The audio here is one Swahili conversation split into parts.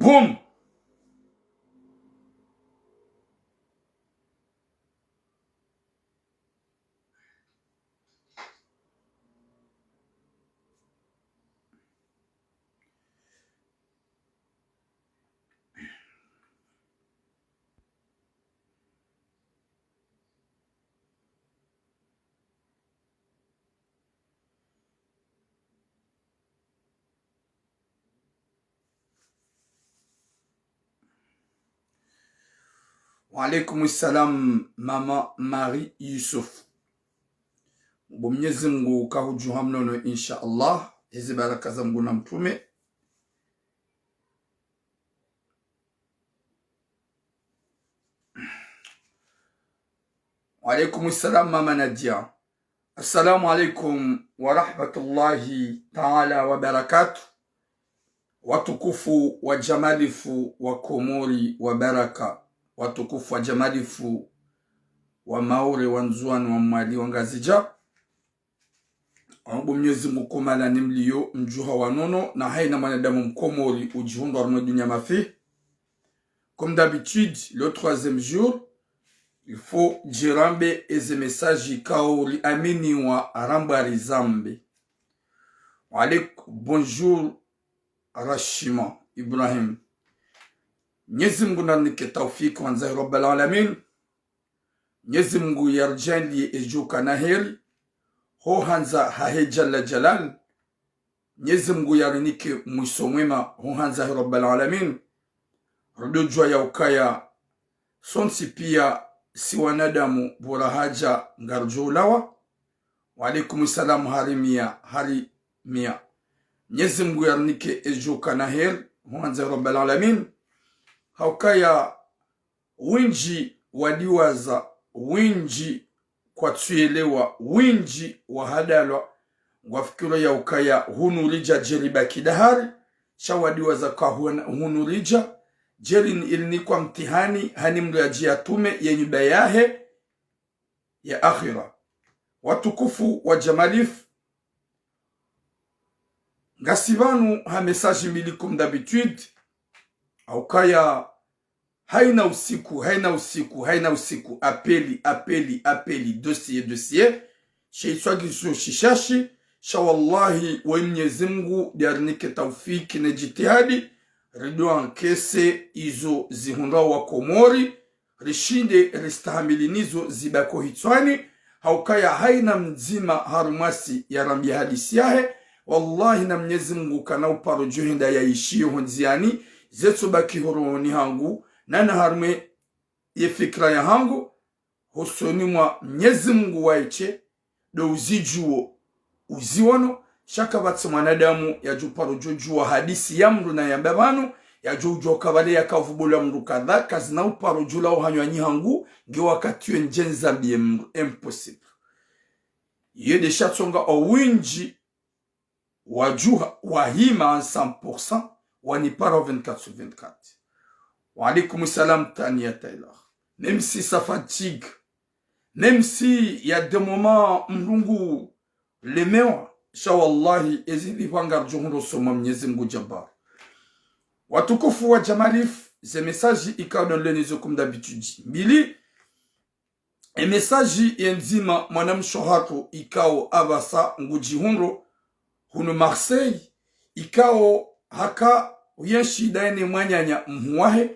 Boom. Wa alaikum salam mama Marie Yusuf. Mwenyezi Mungu kahujuha mnono insha Allah. Hizi baraka za Mungu na mtume. Wa alaikum salam mama Nadia. Assalamu alaikum wa rahmatullahi ta'ala wa barakatuh. Watukufu wa jamalifu wa Komori wa baraka. Watukufu wa jamalifu wa Maore wa Nzuani wa Mwali wa Ngazija. Mwenyezi Mungu kumala nimliyo mjuha wa nono na haina mwanadamu mkomori ujihundo wa dunia mafi. Comme d'habitude, le troisième jour, il faut jirambe eze message kaori amini wa rambari zambe. Bonjour Rashima Ibrahim. Mwenyezi Mungu nanike taufiki wanzahi Rabbal Alamin. Mwenyezi Mungu yarjandi ejuka na heri. Ho hanza hahe jalla jalal. Mwenyezi Mungu yarinike mwiso mwema. Ho hanza Rabbal Alamin. Rudujwa ya ukaya. Sonsi pia si wanadamu bora haja ngarjulawa. Wa alaikum salam harimia. Mwenyezi Mungu yarinike ejuka na heri. Ho hanza Rabbal Alamin. Haukaya winji wadiwaza, winji kwa tuelewa, winji wahadalwa, wafikiro ya ukaya hunurija jeriba kidahari, shawadiwaza kwa hunurija, jeri ilini kwa mtihani, hani mrajia tume ya nyuba yahe ya akhira. Watukufu wa jamalifu, ngasivanu ha mesaji milikum d'habitude, aukaya haina usiku apeli dossier sheiswagisho shishashi sha wallahi wa Mwenyezi Mungu diarnike taufiki na jitihadi ridwan kese izo zihunda wa Komori rishinde ristahamili nizo zibako hitwani haukaya haina mzima harumasi ya rambi hadisi yahe wallahi na Mwenyezi Mungu kana uparo juhinda ya ishio honziani zetu baki horoni hangu nana harume ye fikra ya hangu husoni mwa Mwenyezi Mungu waiche do uzijuo uziwano shaka batsi mwanadamu ya juparo jujua hadisi ya mru na ya mbabanu ya jujua kabale ya kavubula mru kadha kazi na uparo jula uhanyanyi hangu nge wakati yu njenza biye mru impossible ye de shatsonga owinji wajuha wahima 100% wanipara 24/24. Wa alaikum salam Tania Taylor. Même si ça fatigue, même si y a des moments mlungu lemewa, shawallahi ezili wangar juhundo soma Mwenyezi Mungu Jabbar. Watukufu wa jamalif, ces messages ikao lenizo comme d'habitude. Bili e message yenzima mwanamshohato ikao abasa ngujihundo hunu Marseille ikao haka uyenshi daini mwanyanya mhuwahe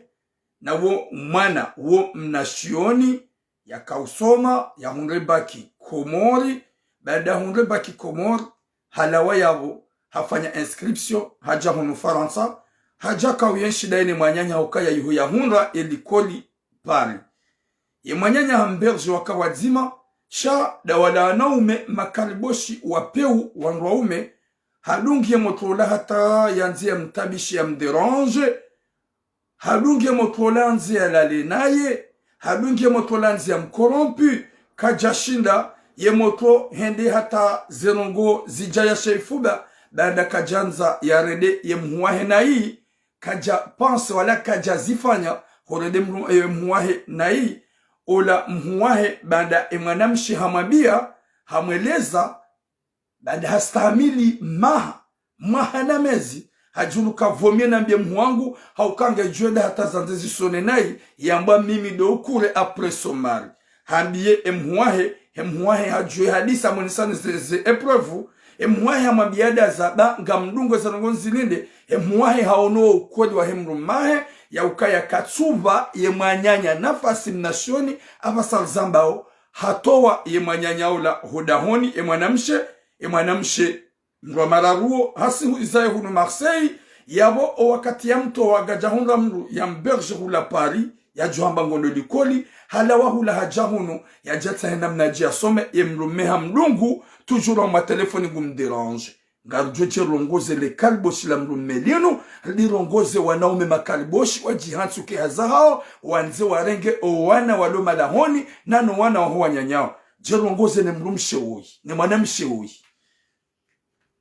na wo mwana wo mnashioni ya kausoma ya hundrebaki Komori baada hundrebaki Komori halawa yabo hafanya inscription haja hunu Faransa haja ka uyenshi daini mwanyanya hukaya yuhu ya hundra elikoli pari ye mwanyanya hamberji wakawadzima sha dawala naume makaliboshi wapeu wanraume hadungi ya motola hata yanzi ya mtabishi ya mderange hadungi ya motola yanzi ya lalenaye hadungi ya motola yanzi ya mkorompi kajashinda ye moto hende hata zerongo zijaya sheifuba baada kajanza ya rede ye mhuwahe na hii kaja panse wala kaja zifanya horede mhuwahe na hii ola mhuwahe baada emwanamshi hamabia hamweleza baada hastahamili maha na mezi hajulu kavomie na mbie mwangu haukange juenda hata zandezi sone nai yamba mimi do kure apres somari hambiye emhuahe hajue hadisa mwenisani ze epreuve emhuahe hamambiada zaba ngamdungo za ngonzilinde emhuahe haono ukweli wa hemrumahe ya ukaya katsuva ye mwanyanya nafasi mnashoni abasal zambao hatowa ye mwanyanya ula hodahoni e mwanamshe mromararuo hasi izaye hunu Marseille yabo o wakati ya mto wa gajahunga mru ya mberge hula Paris ya juhamba ngondo likoli halawa hula hajahunu ya jata hena mnaji ya some ye mrumeha mdungu toujours ma telefoni gumderange ngarujwe rongoze le kalboshi la mrumelino li rongoze wanaume makalboshi wajihansu ke hazahao wanze warenge o wana waloma lahoni nano wana wa nyanyao je rongoze ne mrumshe oyi ne mwanamshe oyi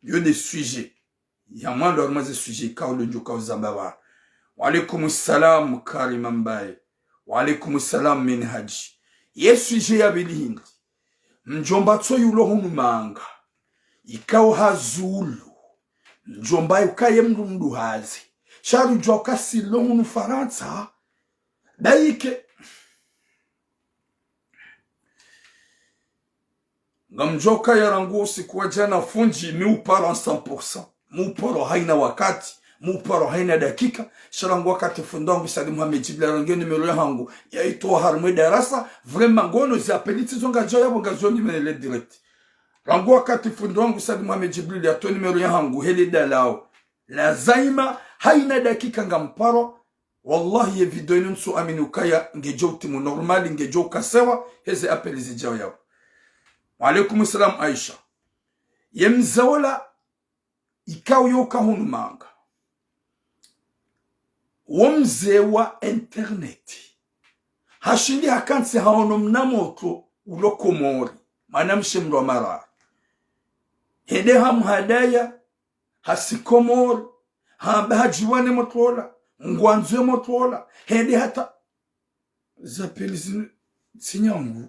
yo des sujets ya mwando armaze sujet kaulo njuka uzambaba wa alaikumus salam karimambaye wa alaikumus salam minhaji ye sujet ya bilindi mjomba tso yulo hunu manga ikao hazulu mjomba yukaye mdu hazi sharu joka silo hunu Faransa daike ngamjoka yarangu sikuwa jana funji miuparo 100%. Muporo haina wakati, muporo haina dakika. Sharangu wakati fundongu Sadi Muhammad Jibla rangi numero yangu ya itoa harmwe darasa. Vraiment ngono zi apeliti zonga joya bonga zoni menele direct. Rangu wakati fundongu Sadi Muhammad Jibla ya to numero yangu hele dalao. La zaima haina dakika ngamparo. Wallahi ye video inunsu aminukaya ngejo timu normali ngejo kasewa. Heze apeli zijao yao. Wa alaikumus salam Aisha. Yemzaola ikao yoka hunu manga. Womze wa internet. Hashindi hakansi haono mnamoto ulokomori. Manamshe mro mara. Hede hamhadaya. Hasikomori. Hajiwane motola. Ngwanzwe motola. Hede hata. Zapeli zinyangu.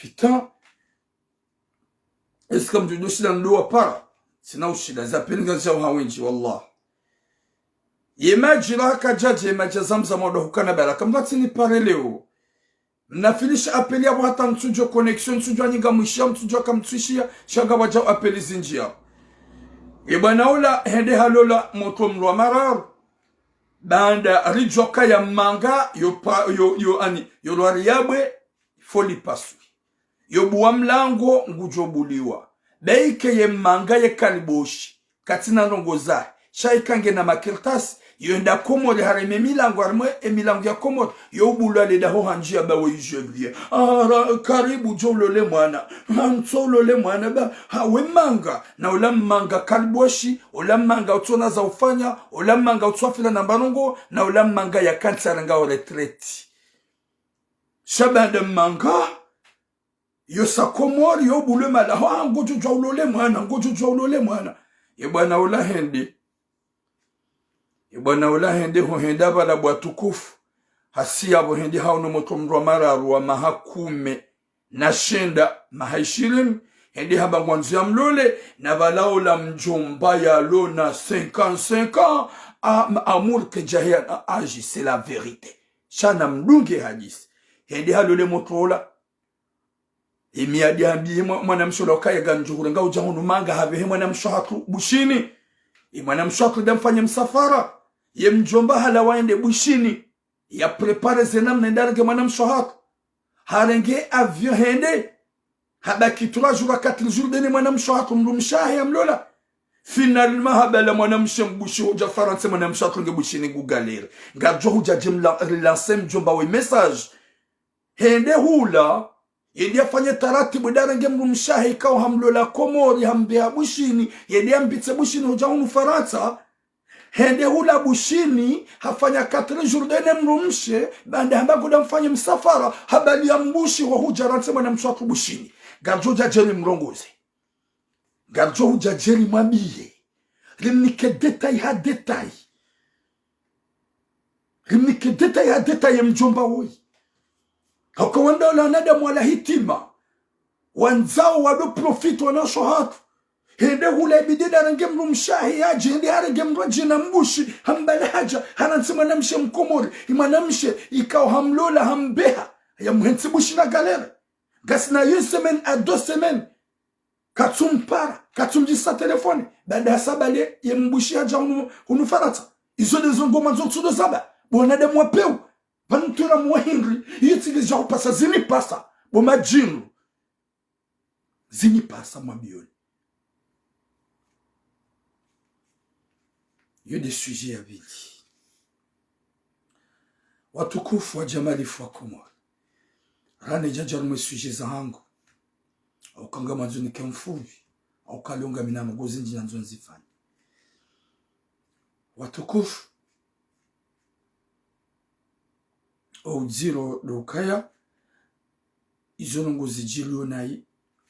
Putain. Eska mjudoshi la ndoa para. Sina ushida zapeli ngazao hawenji wallah. Yemaji haka jaji yemaji zamza mwada hukana baraka. Mwati ni pare leo. Mnafilisha apeli yabu hata mtujo connection. Mtujo aniga mwishia. Mtujo haka mtuishia. Shaga wajao apeli zinjia. Yebana ula hende halola moto mlwa marar. Banda rijoka ya manga. Yo lwari yabwe. Foli pasui. Yo buwa mlango ngujobuliwa. Beike ye manga ye kaliboshi. Katina nongoza. Shaikange na makirtas. Yo nda komori hareme milango armwe. E milango ya komori. Yo bula le daho hanjia bawe yujeblie. Karibu jo lole mwana. Hanto lole mwana ba. Hawe manga. Na olam manga kaliboshi. Olam manga utona za ufanya. Olam manga utuafila na mbanongo. Na olam manga ya kansaranga o retreti. Shabanda manga. Yo sa komori yo bule mala ngojo jawlole mwana yebana ula hende ho henda bala bwatukufu hasiya bo hendi hauno moto mrwa mararu wa mahakume na shenda mahaishirim hendi haba ngwanzu ya mlole na balaola mjomba ya lona 55 ans amour que jahian agi c'est la vérité shana mdunge hadisi hendi halole motola imi adiambi mwanamsho lokaya ganjure nga ujahunu manga habe mwanamsho hatu bushini mwanamsho hatu damfanya msafara ye mjomba hala waende bushini ya prepare zenam nendarenge mwanamsho hatu harenge avion hende haba kitura jura 4 jours deni mwanamsho hatu mrumshahe ya mlola finalement haba la mwanamsho mbushi hoja faransa mwanamsho hatu nge bushini gugalere nga johu jajim lanse mjomba we message hende hula yedi afanye taratibu darange mrumshahe ikao hamlola komori hambea bushini yedi ambitse bushini hujahunu Faransa hende hula bushini hafanya 4 jours dene mrumshe banda hambago da mfanye msafara habali ya mbushi wa hujaranse mwana mswatu bushini garjo jajeli mrongoze garjo hujajeli mwabie rimnike detail ha detail mjomba woi hako wanda wala nada mwala hitima wanzao wado profit wanasho hatu hende hula bidida range mru mshahi yaji hende harange mru jina mbushi hambala haja hanansima namshe mkomori imanamshe ikao hamlola hambeha ya muhensi bushi na galera gasina une semaine à 2 semaines katsumpara katsumjisa telefoni baada ya sabale ya mbushi haja unufarata izo dezo ngoma nzotsudo saba bonade mwapeu pantura mwahindri yitiliza upasa zini pasa bomajinu zini pasa mwabioni. Il y a des sujets à vili. Watukufu wa jamalifu wa Komoro. Rane jajarume suje za hangu. Au kanga manzuni kemfuvi. Au kalionga minano gozinji nanzo nzifani. Watukufu. Au ziro dokaya. Izonongo zijilio nai.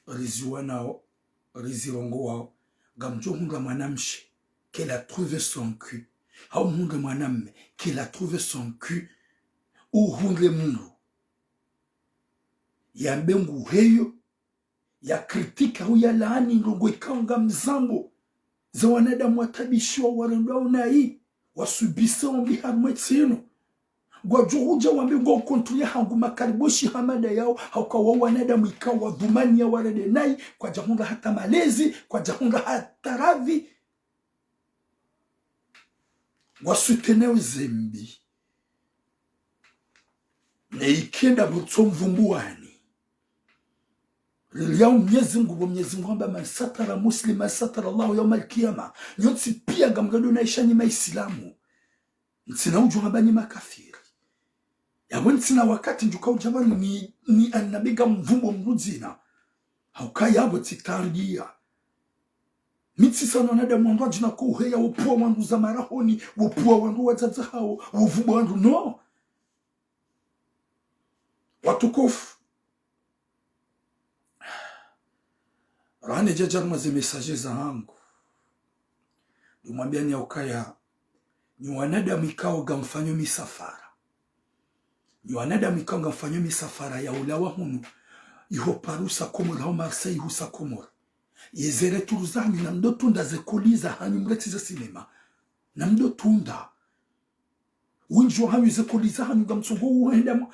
Riziwa nao. Rizirongo wao. Gamjo hunga manamshi. Qu'elle a trouvé son cul. Au mungu mwaname, qu'elle a trouvé son cul. Ou hunge mungu. Ya mbengu heyo. Ya kritika u ya laani ngongo ikaunga mzambo. Za wanadamu watabishwa warendwa unai. Wasubisa ombi hamwetino. Gwajuhuja wambingo kontulia hangu makariboshi hamada yao. Hauka wa wanadamu ikawa dhumani ya warede nai. Kwa jahunga hata malezi. Kwa jahunga hata radhi. Wasuteneo zembi na ikenda butsomvumbuani liliao mnyezi ngubo amba masatara muslima satara Allahu yawma al-qiyama nyotsi pia gamgado na ishani maislamu ntsina ujwabani makafiri yabo ntsina wakati njuka ujabani ni anabiga mvumbo mruzina haukaya abo titangia mitsi sana nada mwandwa jina kuheya upua wandu za marahoni upua wandu wazaza hao uvubu wandu no watukufu rane jajarma ze mesaje za hangu dumwambia ni aukaya ni wanada mikao gamfanyo misafara ni wanada mikao gamfanyo misafara ya ulawa hunu iho parusa komora ho Marseille husa komora yezere turuzani na mdo tunda zekoliza hanyu mreti za sinema na mdo tunda winjo hanyu zekoliza hanyu gamtsongo uenda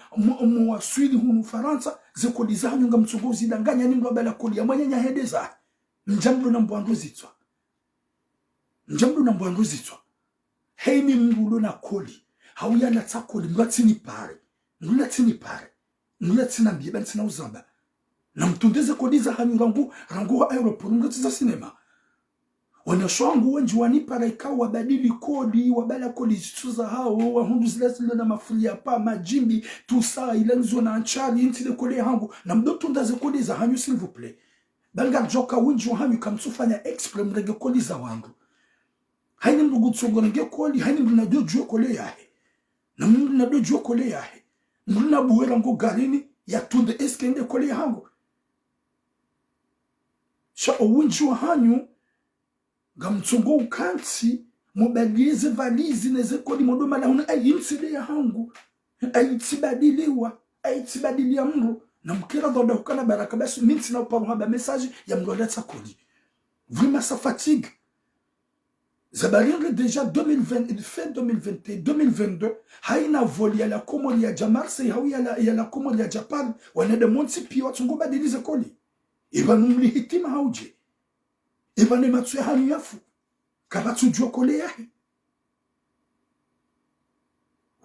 mwaswili hunu Faransa zekoliza hanyu gamtsongo zidanganya ni mbabala kolia mwanya hedeza njamdo na mbwandu zitwa heini mbulo na koli hauya na tsakoli mlatini pare mlatina mbieba ntina uzamba na mtundeze kodiza hanyu rangu wa aeroport mgatiza sinema wanashwangu wenji wanipara ikawa wabadili kodi wabala kodi zituza hao wahundu zilazile na mafulia pa majimbi tusa ilanzo na anchari intile kole hangu na mdotundeze kodiza hanyu s'il vous plaît banga joka wenji wa hanyu kamsufanya expre mrege kodiza wangu haini mrugu tsongonege kodi haini mrunado juo kole yahe na mrunado juo kole yahe mrunabuwe rangu garini ya tunde eskende kole hangu sha owinji wa hanyu gamtsongo ukansi mubalize valizi neze kodi modoma la huna ayimside ya hangu ayitibadilia mro na mkira doda hukana baraka basi minti na uparuhaba message ya mroda tsakodi vraiment ça fatigue zabaringe déjà 2020 fin 2021 2022 haina voli ya la komori ya Marseille hau ya la komori ya Japan wanada monti pia watungo badilize kodi iba numli hitima hauje iba ne matsu ya hanyu yafu kabatu jua kole yahe.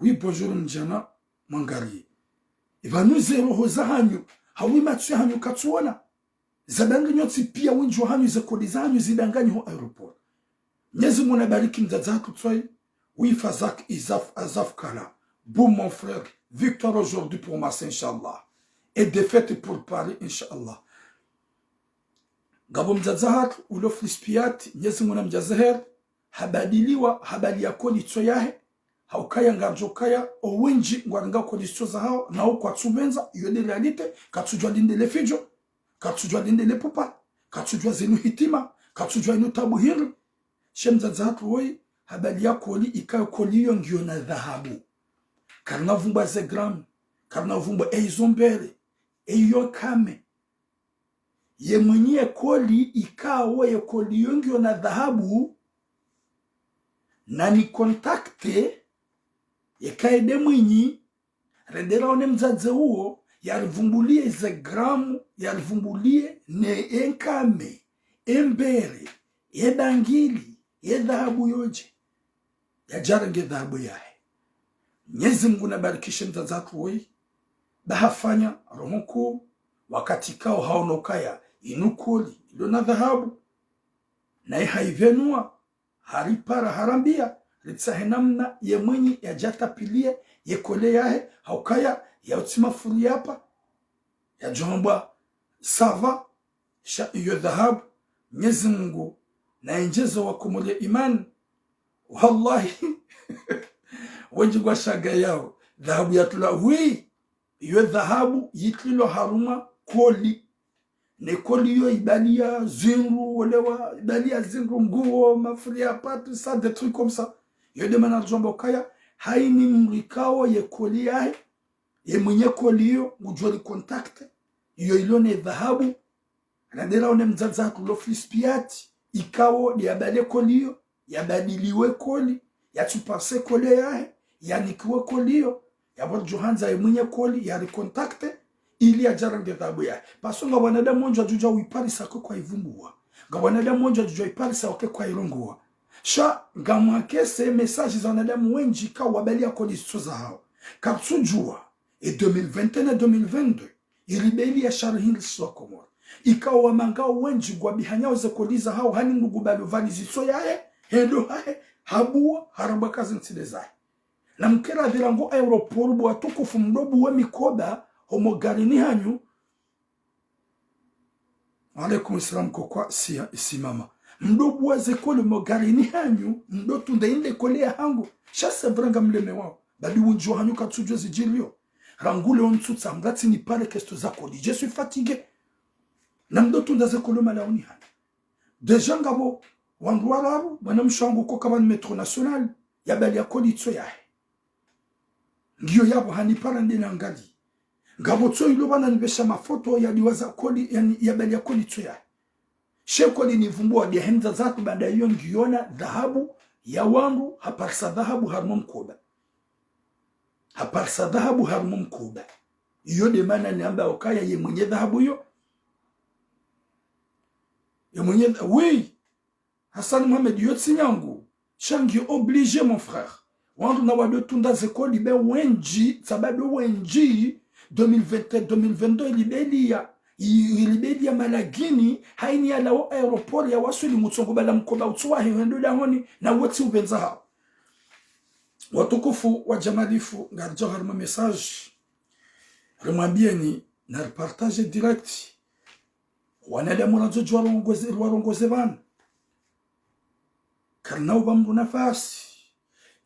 Oui bonjour mjana mangari iba nuzero hoza hanyu hawi matsu ya hanyu katsuona zadangi nyoti pia winju hanyu za kodi za hanyu zidanganyi ho aeroport nyezi mwana bariki mdadzaku tsoi oui fazak azaf kala bon mon frère victoire aujourd'hui pour Marseille inchallah et défaite pour Paris inchallah Gabo mjazahar ulo frispiat nyezi mwana mjazaher habadiliwa habali ya kodi tso yahe haukaya ngarjokaya owenji ngwaranga kodi tso za hao na kwa tsubenza yode realite katsujwa dinde le fijo katsujwa dinde le pupa katsujwa zenu hitima katsujwa inu tabuhiri shemzazahar woi habali ya kodi ikayo kodi yo ngio na dhahabu karna vumba zegram karna vumba eizombele eyo kame ye mwenye koli ikawa ye koli yongyo na dhahabu na ni kontakte ye kaide mwenyi rendera one mzaze huo yarivumbulie ze gramu yarivumbulie ne enkame embere ye dangili ye dhahabu yoje ya jarange dhahabu yae. Mwenyezi Mungu nabarikishe mtazatu wei bahafanya rohoko wakati kao haonokaya inukoli ilo na dhahabu na haivenua haripara harambia ritsahe namna ye mwenye ya jatapilie ye kole yahe haukaya ya utima furi hapa ya jomba sava sha iyo dhahabu. Mwenyezi Mungu na enjezo wakumule imani wallahi wenji kwa shaga yao dhahabu yatula hui iyo dhahabu yitlilo haruma koli ne koli yo ibalia zinru olewa ibalia zinru nguo mafuri hapa tout ça des trucs comme ça yo de mana jomba kaya haini mrikao ye koli yahe ye mwenye koli yo mujoli kontakte iyo ilone dhahabu radera one mzaza kulofis piati ikawo yabale koli yo yabadiliwe koli yatupase koli yahe yanikiwe koli yo yabon johanza ye mwenye koli yari kontakte ili ya jarange dhahabu yahe. Paso nga wanadamu onjo ajuja uiparisa kwa ivumbua nga wanadamu onjo ajuja uiparisa wake kwa ilongua sha nga mwakese mesaji za wanadamu wenji ka wabalia koli soza hao katsujua e 2021 na 2022 ilibeli ya sharihili sokomor ikawa wamangao wenji gwa bihanyao ze koliza hao hani ndugu balo vali ziso yae hendo hae habua haramba kazi nsile zae na mkera virango aeroporu bwa tukufu mdobu we mikoba homogarini hanyu alaikum salam kwa si mama mdobu wa zekole mogarini hanyu mdotu ndainde kole ya hangu shase vranga mleme wao badi unjo hanyu katsujo zijilio rangule ontutsa mgati ni pale kesto za koli je suis fatigué na mdotu ndazekole malaoni hanyu deja ngabo wangu warabu wana mshangu kwa kama metro national ya bali ya koli tso yae ngiyo yabo hanipara ndina ngali ngabo tso ilo bana nibesha mafoto ya diwaza koli yani ya bali ya koli tso yae shekoli ni vumbua dia hemza zatu baada hiyo ngiona dhahabu ya wangu haparsa dhahabu harmo mkoba haparsa dhahabu harmo mkoba iyo de mana niamba okaya ye mwenye dhahabu yo ye mwenye oui Hassan Mohamed yotsi nyangu shangi obligé mon frère wangu na wado tunda zekoli be wenji sababu wenji 2021 2022 ilibeli ya malagini haini ya lao aeroport ya wasuli mutsongo bala mkoba utsuwa hendo la honi na woti ubenza hao watukufu wa jamalifu ngarjo harma message remwambieni na reportage direct wanadamu nazo warongoze bana karna ubambu nafasi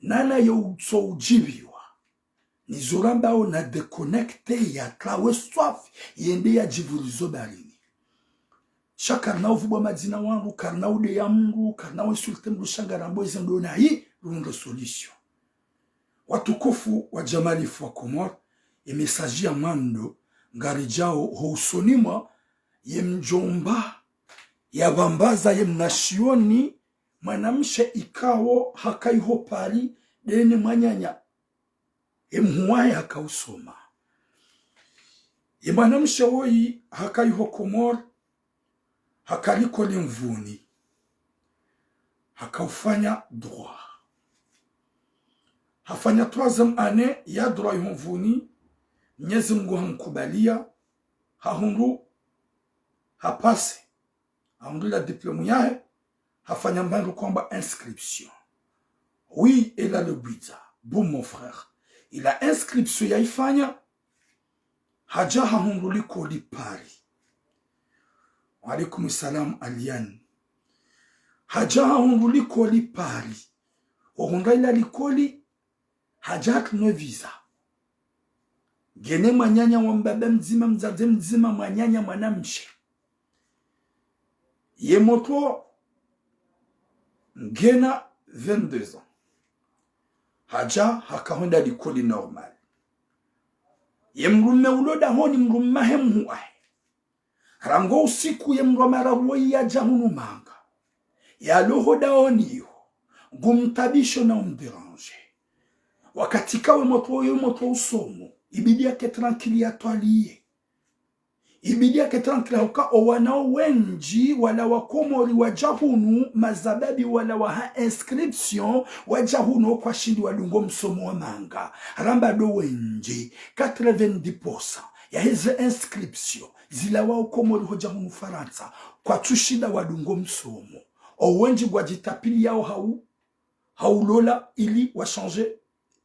nana yo so ujibiwa ni zoramba o na déconnecté ya klawe swafi yende ya jivurizo barini shakarna uvubwa madina wangu karna ude ya mungu karna usulte mdu shangarambo izendo na hii rundo solution watukufu wa jamalifu wa Komor ye mesaji ya mwando ngarijao housonima ye mjomba ya bambaza ye mnashioni manamshe ikawo hakaiho pari dene mwanyanya emhuwaye hakausoma manamshe woyi hakaiho Komor hakaliko ni mvuni hakaufanya droit hafanya 3e année ya droit mvuni Mwenyezi Mungu hamkubalia hahundu hapase hahundu la diplôme yae hafanya mbandu kwamba inscription oui elle a le but bon mon frère il a inscription ya ifanya haja hahundu liko lipari wa alaikum salam alian haja hahundu liko lipari ohunda ila likoli hajat no visa gene mwanyanya wa mbaba mzima mzaze mzima mwanyanya mwanamshe ye moto ngena 22 ans haja hakahonda likoli normal ye mrume uloda honi mrume hemhuahe rango usiku ye mromara ya jahunu manga ya loho daoniyo gumtabisho na umderange wakati kawe moto usomo ibidi yake tranquili ya twaliye ibidi yake tranquili hauka owanao wenji wala wakomori wa jahunu mazababi wala wa inscription wa jahunu kwa shindi wadungo msomo wa manga ramba do wenji 90% ya hizi inscription zila wa ukomori ho jahunu Faransa kwa tushida wadungo msomo owenji gwa jitapili yao haulola ili wa changer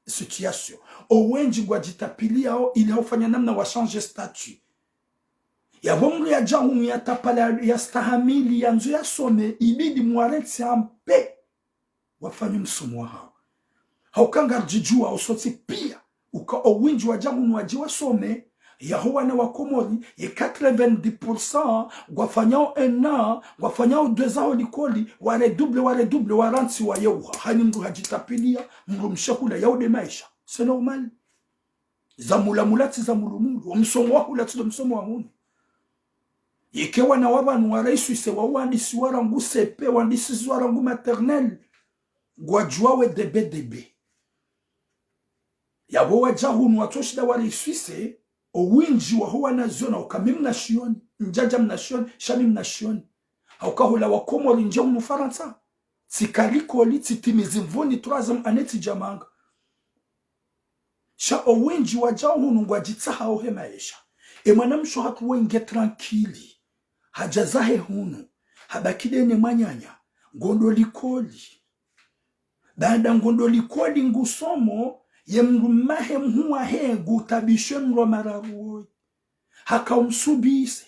situation owenji gwa jitapili yao ili haufanya namna wa changer statut ya bongo ya jahunu ya tapala ya stahamili ya nzu ya some ibidi mwareti ampe wafanya msomo hao haukanga jijua usoti pia uka owenji wa jahunu wajiwa some ya huwa na wakomori ya 90% gwafanyao ena gwafanyao 2 ans likoli ware waranti wa yeuha hani mdu hajitapilia mdu mshakula yaude maisha c'est normal zamula zamulumulu msomo wa hula tudo msomo wa hunu ikewa na wabanu waraisu ise wawandisi warangu sepe wandisi warangu maternel gwajuawe debe yabo wajahunu watoshida waraisu ise owinji wa huwa na zona ukamim na shioni njaja mna shioni shami mna shioni haukahula wakomori nja unu Faransa tikaliko li titimizi mvoni 3e aneti jamanga sha owinji wa jahunu ngwajitsaha ohe maisha mwanamsho hatu wenge tranquili hajazahe hunu habakide ne manyanya ngodolikoli baada ngodolikoli ngusomo ye mrumahe mhuwa he gutabishe mromararuoi haka umsubise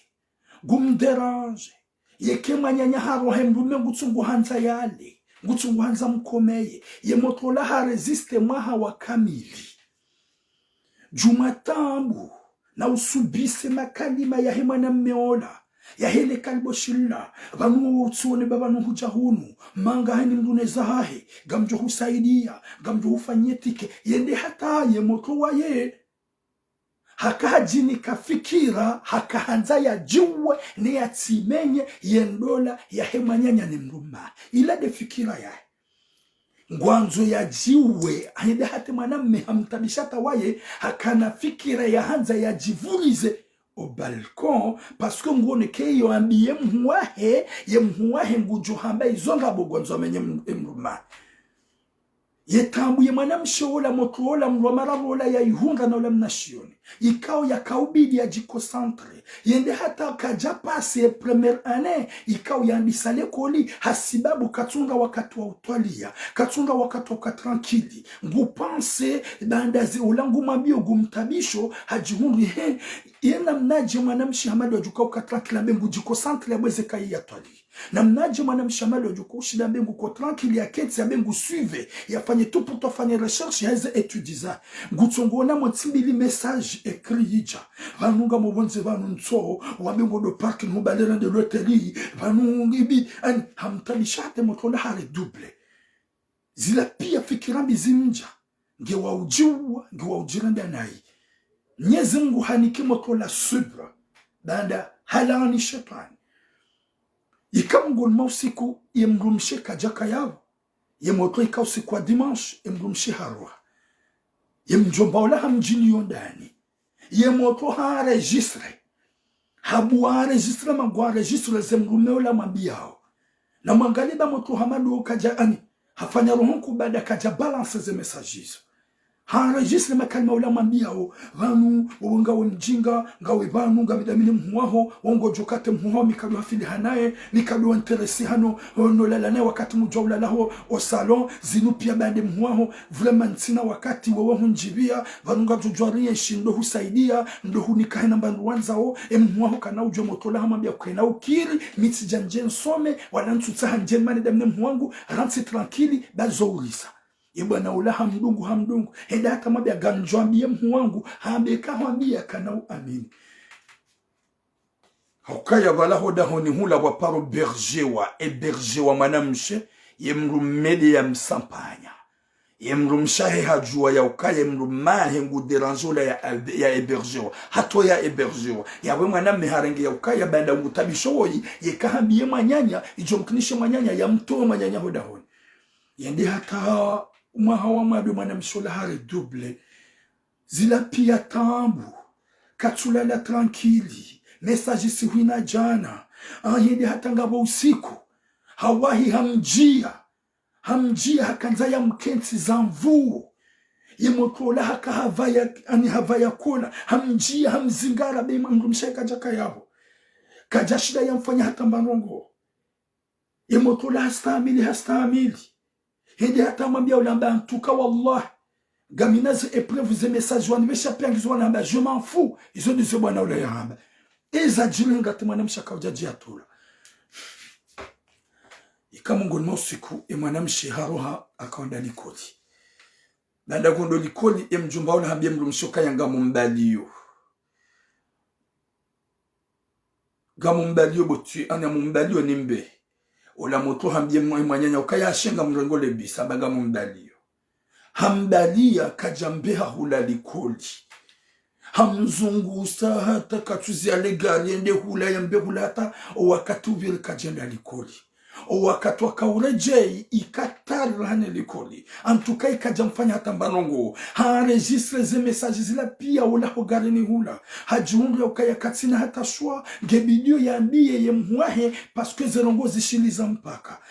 gumderange ye kemanyanya haro he mrume ngutsungu hanza yale ngutsungu hanza mkomeye ye motola ha resiste mwaha wa kamili jumatambu na usubise makalima ya hemana mmeola ya hele kalbo shilla vanu utsone babanu hujahunu manga hani mdune zahahe gamjo husaidia gamjo hufanyetike yende hata ye moto wa ye hakajini kafikira hakahanza ya jiwe ni ya timenye yendola ya hemanyanya ni mruma ila de fikira ya ngwanzo ya jiwe aende hata mwanamme hamtabishata waye hakana fikira ya hanza ya jivulize au balcon parce que ngone ke yo ambiye mhuahe ye mhuahe ngujo hamba izonga bogwanzo amenye mruma yetambuye mwanamshola motola mromara ya ihunga na ule mnashioni ikao ya kaubidi ya jikosantre yende hata kaja pase première année ikao ya ndisale koli hasibabu katunga wakati wa utwalia katunga wakati wa tranquili ngupanse bandazi ulangu mabio gumtabisho hajihunri he yena mnaje mwanamshi hamadi wajuka ukatranquila bengu jikosantre ya mweze kai ya twali na mnaje mwanamshi hamadi wajuka ushida bengu kwa tranquili ya keti ya bengu suive ya fanye tout pour toi fanye recherche ya heze etudiza ngutsongona mtimbili message écrit hija vanunga mobonze vanu ntso wabengo do park mubalera de loterie vanunga ibi an hamtalishate motola hale double zila pia fikirambi zimja ngewa ujiranda nai Mwenyezi Mungu haniki motola subra banda halani shetani ikamngol mausiku yemrumshe kajaka yao yemoto ika usiku wa dimanche yemrumshe harwa yemjomba ola hamjini yondani yemoto ha registre habu ha registre magwa registre zemrume ola mabiao na mwangaliba moto hamadu kaja ani hafanya rohonku bada kaja balance ze messages ha registre makalma ola mabiao vanu ngawe mjinga ngawe vanu ngabidamini mhuaho wongo jokate mhuaho mikadu hafili hanaye mikadu interesi hano nolala naye wakati mujawla laho o salon zinu pia bande mhuaho vraiment sina wakati wewe hunjibia vanu ngajujwarie shindo husaidia ndo hunikahe namba wanzao mhuaho kana ujo motola hamambia kwena ukiri mitsi janjen some wala ntutsa njen mani damne mhuangu ransi tranquili bazoulisa Ibwana ula hamdungu heda hata mabia ganjwambie mhuangu hambeka hambia kana amini hokaya vala hoda honi hula wa paro berger wa manamshe yemrumede ya msampanya yemrumshahe hajua ya ukaya mrumahe ngu deranjola ya ebergeo hato ya ebergeo yawe mwana meharenge ya ukaya banda ngutabishoyi yekahambiye manyanya ijo mkinishe manyanya ya mtoe manyanya hodahoni yende hata mwahawa mwabe mwana mshola hare double zila pia tambu katsula la tranquili message siwina jana yende hata ngabo usiku hawahi hamjia hakanza ya mkensi za mvuo yemotola haka havaya kola hamjia hamzingara bema mrumsheka jaka yabo kajashida ya mfanya hata mbarongo yemotola hastamili hende hata mwambia ulamba antuka wallah gaminazi epreuve ze message wanibesha piangizwa namba je m'en fous izo nizo bwana ule yamba eza jilinga tumana mshaka ujajia tola ikamungu nmosiku mwanamshi haroha akaonda likoli nanda kondo likoli mjumba ule hambia mrumshoka ya ngamumbaliyo botu anya mumbaliyo nimbe ola moto hambia mwanyanya ukaya ashenga mrengo lebisa baga mumbaliyo hambalia kajambeha hula likoli hamzungusa hata katuzi alegali ende hula yambe hula hata wakati uvile kajenda likoli wakati wakaurejei ikatarane likoli antuka ikajamfanya hata mbanongo haregistre ze messages zila pia ula hogarini hula hajiundu ya ukaya katsina hata shwa gebidio ya ndiye ye mhuahe paske zerongo zishiliza mpaka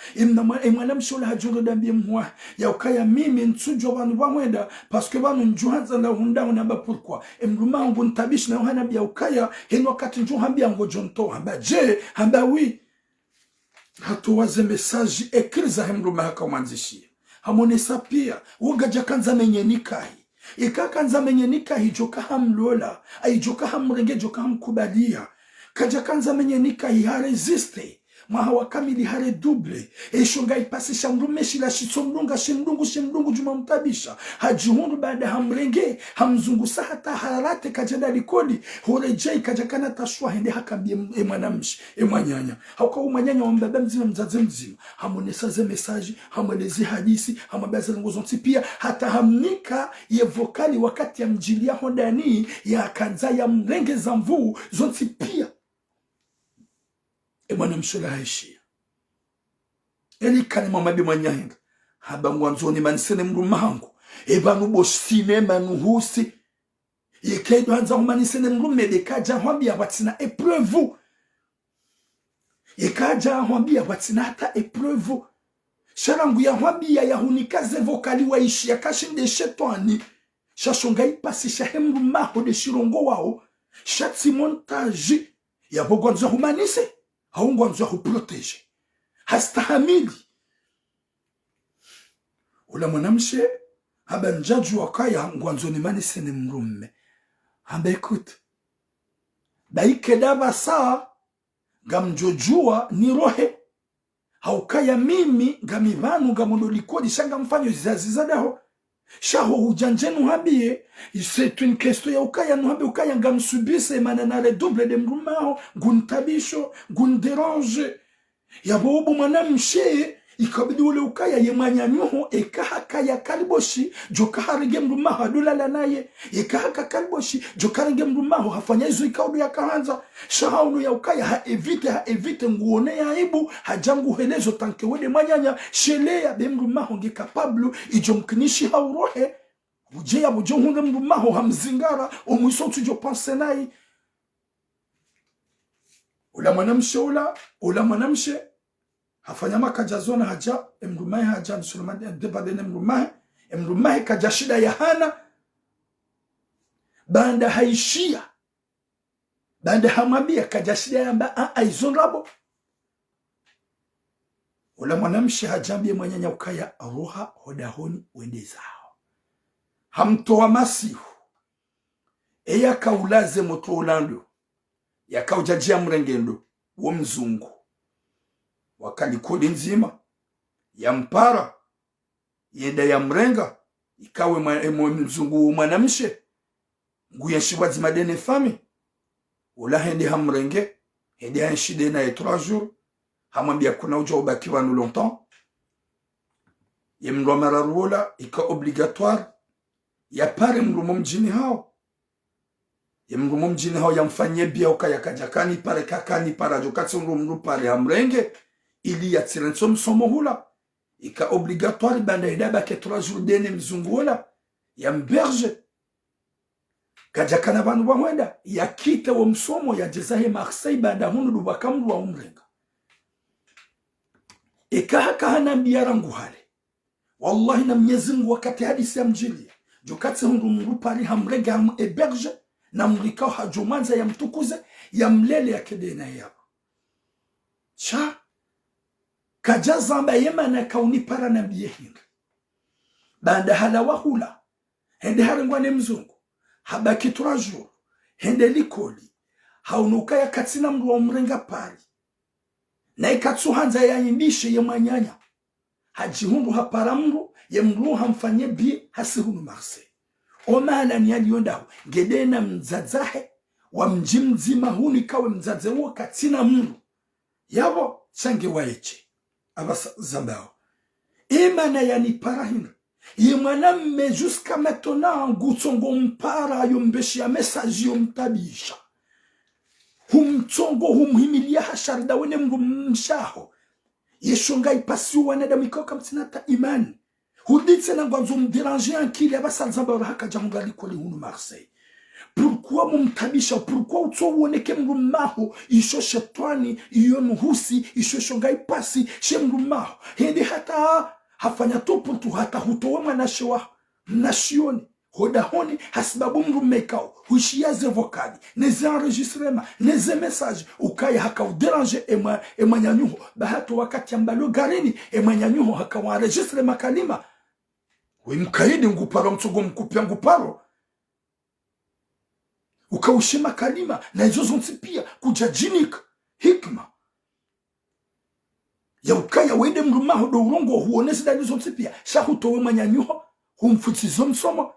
mwana mshola hajiundu dambi mhuahe ya ukaya mimi ntsujo wanu wamweda paske wanu njuhanza la hunda unamba pourquoi mluma ungu ntabish na uhana bia ukaya hino wakati njuhambi ya ngojonto hamba je hamba wi hatuwaze message ekriza hemruma haka umanzishia hamonesa pia ugaja kanza menye nikahi kanza menye nikahi joka hamlola joka hamrenge joka hamkubalia kaja kanza menye nikahi haresiste mwahawa kamili hare double shunga ipasisha mrumeshi la shimdungu juma mtabisha hajihundu baada hamrenge hamzungusa hata harate kajenda likoli horejei kajakana tashwa hende hakambie mwanamshi mwanyanya hauka umanyanya wa mbaba mzima mzaze mzima hamonesa ze message hamonezi hadisi hamabaza ngozo pia hata hamnika ye vokali wakati ya mjilia hondani ya kanza ya mrenge za mvuu zonti pia mwana mshola haishia kani mamabi mwanyahinga haba mwanzoni manisene mrumangu nubo sinema nuhusi yekedo hanza humanisene mrumede kaja hwambia watina epreuve yekaja hwambia watina hata epreuve sharangu ya hwambia ya hunikaze vokali waishi ya kashinde shetani shashonga ipasisha hemrumaho de shirongo wao shatsi montage ya bogonza humanise haungwanzo huprotege hastahamili ula mwanamshe haba njaju wakaya ngwanzo ni mani sene mrumme hamba ikuti daike daba saa gamjojua ni rohe haukaya mimi gamivanu gamodolikodi shanga mfanyo zizadaho shaho ujanjenu habie c'est une question ya ukaya nuhabe ukaya ngamsubise mananare double de mrumaho guntabisho gunderange yabobu mwanamshe ikabidi ule ukaya yemanya nyuho ekahaka ya kaliboshi joka harige mrumaho adulala naye ekahaka kaliboshi joka harige mrumaho hafanya hizo ikaudu ya kahanza shahaunu ya ukaya haevite nguone ya aibu hajangu helezo tanke wede manyanya shele ya bemrumaho nge kapablu ijomkinishi haurohe uje ya bujongunge mrumaho hamzingara omwiso tujo pense nai ula mwanamshe hafanya makajazona haja mrumahe haja msulumani debadene mrumahe kaja shida ya hana banda haishia banda hamwambia kaja shida ya mba aizonrabo ula mwanamshe hajambie mwanyanya ukaya roha hodahoni wende zao hamtoa masihu eya kaulaze moto ulando ya kaujajia mrengendo wa mzungu wakalikodi nzima ya mpara yenda ya mrenga ikawe mzungu mwanamshe nguya shibazi madene fami ula hende hamrenge hende hanshide na 3 jours hamwambia kuna uja ubaki wanu longtemps ye mndu amararuola ika obligatoire ya pare mndu mjini hao ye mndu mjini hao yamfanyie bia ukaya kajakani pare kakani para jokatsi mndu pare amrenge ili ya tsirenso msomo hula ika obligatoire banda idaba ke 3 jours dene mzungu hula ya mberge kajakana bandu wamwenda ya kita wa msomo ya jezahe Marseille banda hunu dubakamdu wa umrenga ika haka hana mbiarangu hale wallahi na Mwenyezi Mungu wakati hadisi ya mjilia jokatsi mndu pare hamrenge hamu eberge na mlikao hajumanza ya mtukuze ya mlele ya kedena yabo cha kajazamba yemana kauni para na biye hinga banda hala wahula hende harengwane mzungu habaki 3 jours hende likoli haunuka ya katsina mndu wa mrenga pari na ikatsu hanza ya imbishe ya manyanya hajihundu hapara mndu ya mndu hamfanye biye hasihunu Marseille omana ni aliondaho gedena mzazahe wa mji mzima huni kawe mzaze uo katsina mndu yabo change waeche abasa zambao imana yani parahina ye mwanamme jusqu'à maintenant ngutsongo mpara yombeshi ya message yomtabisha humtsongo humhimilia hasharda wene mndu mshaho yeshonga ipasi wanadamu ikoka mtinata imani huditse na ngwanzo mdéranger ankili abasa zambao haka jangali kwa hunu Marseille. Pourquoi mumtabisha? Pourquoi utowoneke mndu maho isho shetwani iyo nuhusi isho shonga ipasi she mndu maho hende hata hafanya topu tu hata hutowe mwanashe wa nasioni hoda honi hasibabu mndu mekao huishiaze vokali neze enregistrema neze message ukaya haka udéranger ema nyanyuho bahato wakati ambalo garini ema nyanyuho haka wa enregistre makalima mkaidi nguparo mtsogo mkupia nguparo ukaushima kalima na hizo zonti pia kujajinika hikma ya ukaya wende mrumaho do urongo huonesi da hizo zonti pia shahutowe manyanyuho humfutizo msomo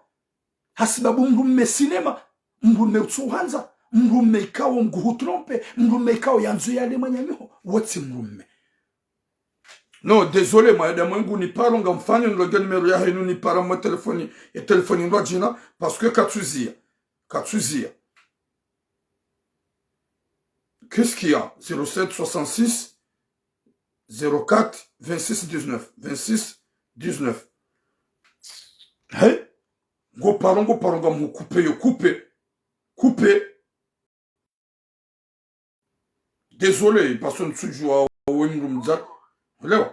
hasibabu mrumme sinema mrumme utsuhanza mrumme ikawo nguhutrompe mrumme ikawo yanzu yale manyanyuho wati mrumme no désolé madame mwengu ni paro nga mfanya nloga numero ya henu ni para mwa telefoni ya telefoni ndo jina parce que katuzia qu'est-ce qu'il y a 07 66 04 26 19 26 19 hey go paro nga mu couper désolé parce que tu joues à Wimrumza Léo,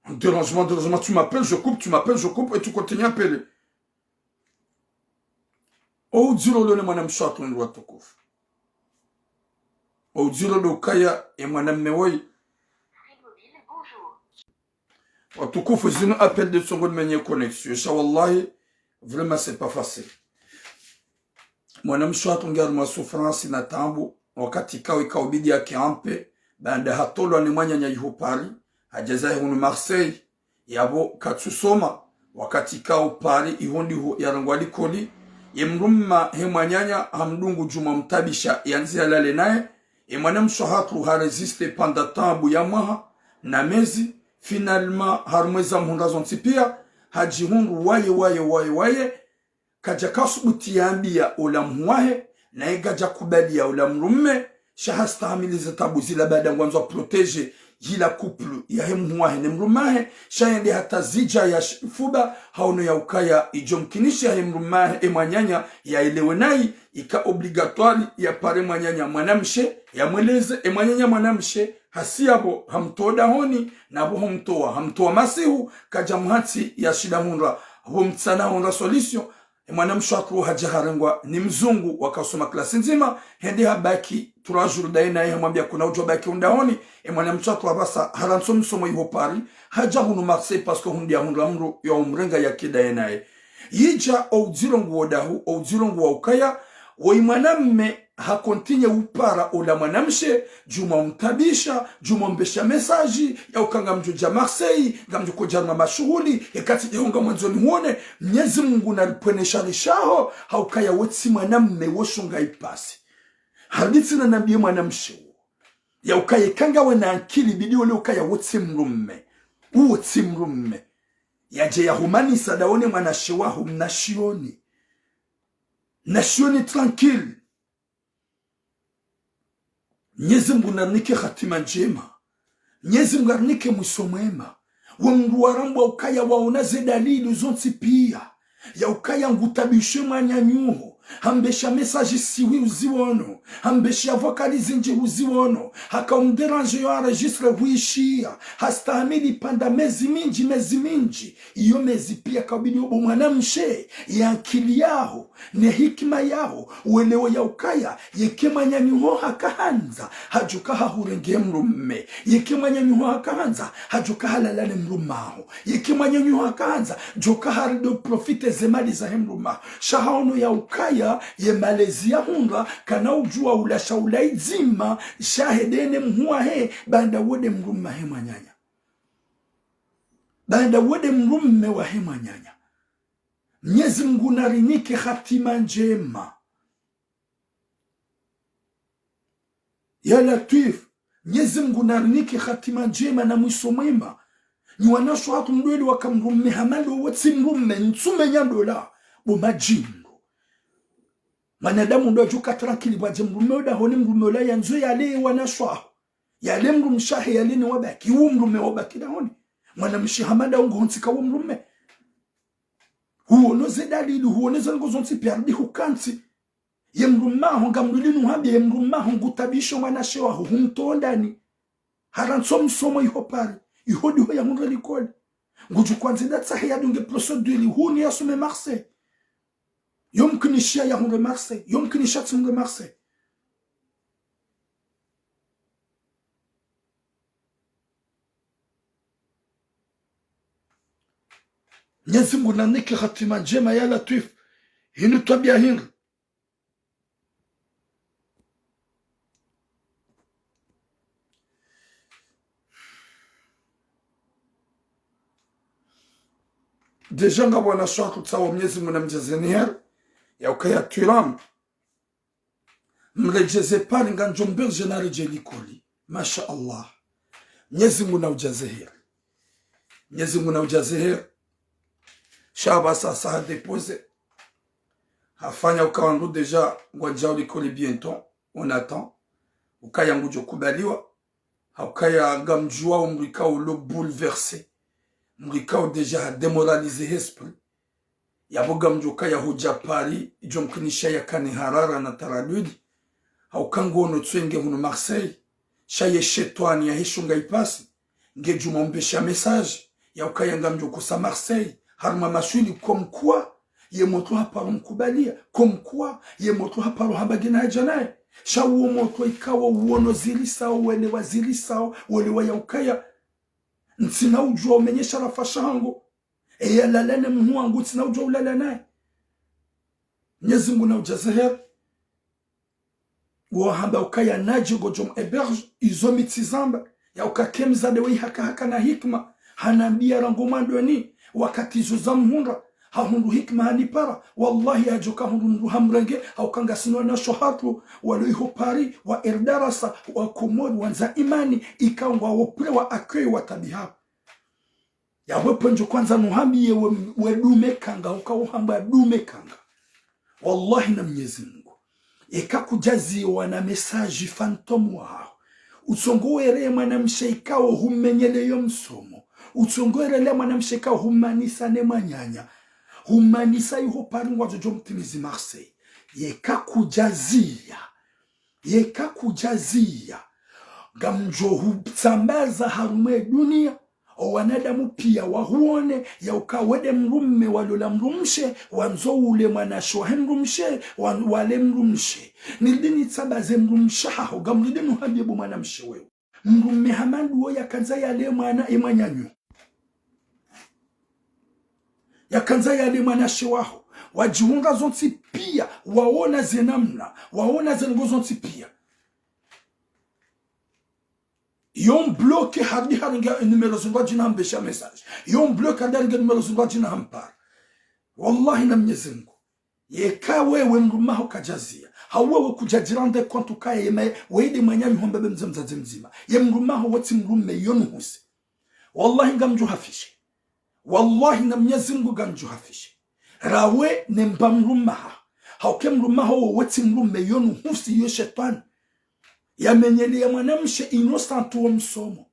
dérangement, tu m'appelles, je coupe, et tu continues à appeler. Oh, dilo le manam chat on doit tokof. Oh, dilo le kaya et manam mewoy. Oh, tokof, c'est un appel de seconde manière connexion. Inch'Allah, vraiment, c'est pas facile. Manam chat on garde ma souffrance na tambo. Wakati kawe kaubidi yake ampe. Banda hatolo anemanya nyayihopari. Hajazahe hunu Marseille yabo katsusoma wakati kao pari ihondi ho yarangwali koli yemrumma hemanyanya hamdungu juma mtabisha yanzi alale naye emwana mshahatru ha resiste pendant temps ya mwaha na mezi finalement harmweza mhundazo ntipia hajihundu waye kaja kasubuti yambia ula mwahe na igaja kubalia ula mrumme shahasta hamiliza tabu zila baada ngwanzo protege hila couple ya hemwahe ne mrumahe shayende hata zija ya fuba hauno ya ukaya ijomkinisha hemrumahe emanyanya ya elewenai ika obligatoire ya pare mwanyanya mwanamshe ya mweleze emanyanya mwanamshe hasiabo hamtoda honi na bo hamtoa masihu kaja muhati ya shida hunra bo mtsana hunra solution mwanamshe akro hajaharengwa ni mzungu wakasoma klasi nzima hende habaki 3 jours daina yeye mwambia kuna ujo baki undahoni mwanamshe akro basa haranso msomo yiho pari haja hunu Marseille parce que hundia hunra mru ya umrenga ya kidaina ye yija au zirongu wodahu au zirongu wa ukaya wa mwanamme hakontinye upara ula mwanamshe juma mtabisha juma mbesha mesaji ya ukanga mjuja Marseille ngamju kujarma mashughuli yakati yonga mwanzoni huone Mwenyezi Mungu nalipwenesha rishaho haukaya wetsi mwanamme woshunga ipasi hadithi na nabii mwanamshe ya ukaya kanga we na akili bidi wale ukaya wetsi mrumme yaje ya humanisa daone mwanashewahu nashioni tranquille. Mwenyezi Mungu narnike khatima njema, Mwenyezi Mungu narnike mwisho mwema. Wangu warambu ukaya waonaze dalili zonti pia ya ukaya ngutabishe mwanyanyuho hambesha message siwi uziwono hambesha vocalize nje uziwono hakaumderange yo enregistre huishia hastahamili panda mezi minji iyo mezi pia kabili obo mwanamshe ya akili yao ne hikima yao uelewa ya ukaya yekema nyanyuho hakahanza hajuka hahurenge mrumme yekema nyanyuho hakahanza hajuka halalane mrumaho yekema nyanyuho hakahanza joka harido profite zemali za mrumaho shahaono ya ukaya ye Malaysia hunga kana ujua ulasha ulaizima shahedene mhuwa he banda wode mrumma he manyanya banda wode mrumme wa he manyanya. Mwenyezi Mungu narinike khatima njema ya Latif. Mwenyezi Mungu narinike khatima njema na mwisho mwema. Ni wanasho hatu mdweli wakamrumme hamalo wotsi mrumme nsume nyandola bumajini manadamu ndo juka tranquille bwaje mrume oda honi mrume ola yanzo yale wanashwa yale mrumshahe yale ni wabaki mrume wabaki honi mwana mshihamada ungo ntika mrume huo no zedalili huo no zango zonti perdi hukanti ye mruma honga mrulinu habi ye mruma hongu tabisho wanashewa humtondani haranso msomo iho pare ihodi ho ya mungu likole nguju kwanza datsa ya dunge procedure huni yasume Marseille يمكن الشيء يهون مارسي يمكن الشخص يهون مارسي. Mwenyezi Mungu nanike khatima njema ya Latif hinu tabia hinu deja nga wana shwa kutsawa Mwenyezi Mungu namjazeniher ya ukaya tuiram mrejeze pali nga njomber jenari jelikoli masha Allah. Mwenyezi Mungu na ujazehir, Mwenyezi Mungu na ujazehir. Shaba sasa ha depose hafanya ukawangu deja ngwajao likoli bientôt on attend ukaya ngujo kubaliwa ukaya gamjua umrikao lo bouleversé mrikao deja ha démoralisé esprit yaboga mjuka ya huja pari ijomkinisha ya kani harara na taradudi haukangono tswenge hunu Marseille shaye shetwani ya hishunga ipasi nge jumombesha message ya ukayanga mjuku sa Marseille haruma mashuli komkwa ye moto haparo mkubalia komkwa ye moto haparo habagina hajanae shawo moto ikawa uono zilisa wele wazilisa wele wa ya ukaya ntina ujua umenyesha rafasha hango eya lalane mhuangu tina ujua ulalanae. Mwenyezi Mungu na ujazahir wahamba ukaya najigo jom eberge izomitizamba ya ukakemza dewe haka na hikma hanambia rangomando ni wakati zuzamhunra hahundu hikma hanipara wallahi ajoka hundu hamrenge haukanga sino na shohatu waloiho pari wa erdarasa wa komod wanza imani ikangwa wopre wa akwe wa tabiha ya wepenjo kwanza nuhambiye wedume kanga ukawahamba dume kanga wallahi na Mwenyezi Mungu eka kujazi wana message phantom wao utsongoere mwana mshaikao humenyele yo msomo utsongoere mwana mshaikao humanisa ne manyanya humanisa yuho paringwa jojo mtimizi Marseille yeka kujazia gamjo hutsambaza harume dunia wanadamu pia wahuone ya ukawede mrumme walola mrumshe wanzo ule mwanasho mrumshe wale mrumshe nilidini tsabaze mrumshaho gamlidinu habibu mwanamshe wewe mrumme hamandu wo yakanza yale mwana emanyanyu yakanza yale mwanashe waho wajiunga zonti pia waona zenamna waona zengo zonti pia yon bloke hardi haringa numero zungwa jina hambesha message yon bloke hardi haringa numero zungwa jina hampar wallahi na Mwenyezi Mungu yeka wewe mrumaho kajazia hawewe kujajirande kontu kaya yeme weide manyami hombebe mzima ye mrumaho wati mrume yonu husi wallahi nga mju hafishi wallahi na Mwenyezi Mungu ganjo hafishe rawe ne mbamrumaha hauke mrumaha woti mrume yonu husi yo shetani yamenyeli ya mwanamshe innocent wa msomo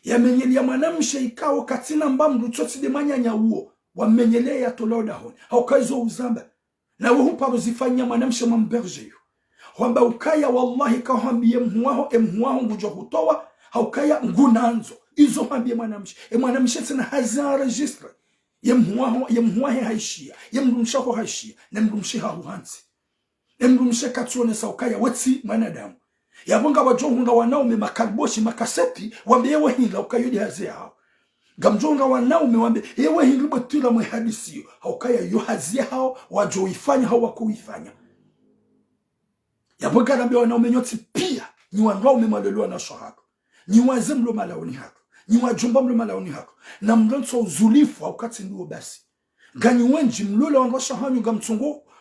yamenyeli ya mwanamshe ikao katina mbamru choti de manyanya uo wamenyele ya toloda honi haukaizo uzamba na wehupa rozifanya mwanamshe mamberge yu wamba ukaya wallahi kahambie mhuaho ngujo hutowa haukaya ngunanzo izo hambie mwanamshe tina hazina registre yemhuahe haishia yemrumshaho haishia nemrumshiha huhansi nemrumshe katuone saukaya wetsi manadamu yabonga wajonga wanaume makalboshi makaseti wambe yewe hila ukayodi hazi hao gamjonga wanaume wambe yewe hila batula mwe hadisiyo haukaya yu hazi hao wajoifanya hao wakuifanya yabonga nambe wanaume nyoti pia ni wanaume malelewa na shahako ni wazemlo malaoni hako ni wajumba mlo malaoni hako na mlonso uzulifu haukati nduo basi gani wenji mlole wanrosha hanyu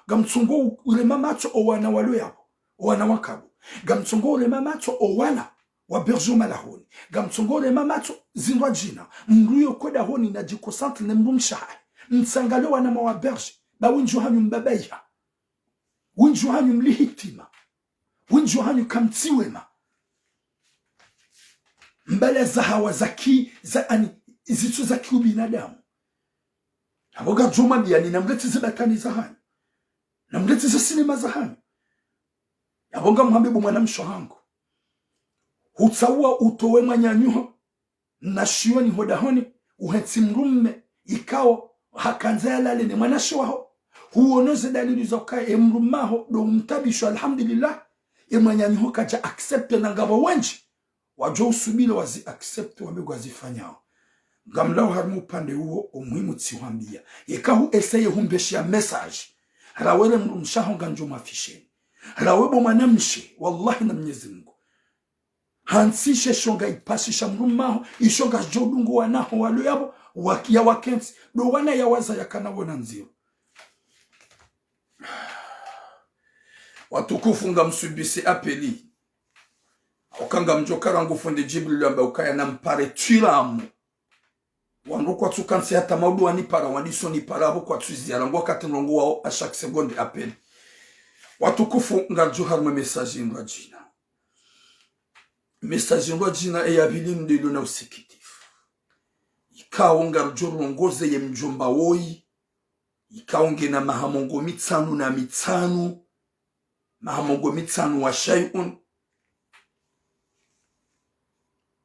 gamtungo ule mamacho owana walo yako owana wakabu gamtungo ule mamacho owana wa berjo malahoni gamtungo ule mamacho zindwa jina mluyo kweda honi na jikosante ne mbumshahe msangalo wana mawa berje ba winju hanyu mbabaiha winju hanyu mlihitima winju hanyu kamtiwema mbele za hawa zaki za ani izitu za kiubinadamu aboga juma biani namleti zibatani za hanyu namleti za sinema za hanyu aboga mhambibu mwanamsho hangu hutaua utowe manyanyuho na shioni hodahoni uheti mrumme ikao hakanzayalale ni mwanashi waho huonoze dalili za ukaye mrumaho do mtabisho alhamdulillah manyanyuho kaja accepte na ngaba wenji wajo usubile wazi accepte wabegu wazifanyao gamlao harimu upande huo umuhimu tiwambia yekahu eseye humbeshia message rawele mrumshaho ganjo mafisheni rawebo manamshi wallahi na Mwenyezi Mungu hansishe shonga ipasisha mrumaho ishonga jodungu wanaho walo yabo wakia wakensi do wana ya waza ya kanawona nzio watukufu nga msubisi apeli okanga mjokara ngufunde Jibril amba ukaya na mpare tiramu wandu kwa tukansi hata maudu wanipara waniso nipara abo kwa tuzi alangwa katenrongo wao a chaque seconde apeli watukufu nga johar ma message ndwa jina message ndwa jina e yabilin de lona usikitif ikaonga jorongoze ye mjomba woi ikaonge na mahamongo mitsanu na mitsanu mahamongo mitsanu wa shay'un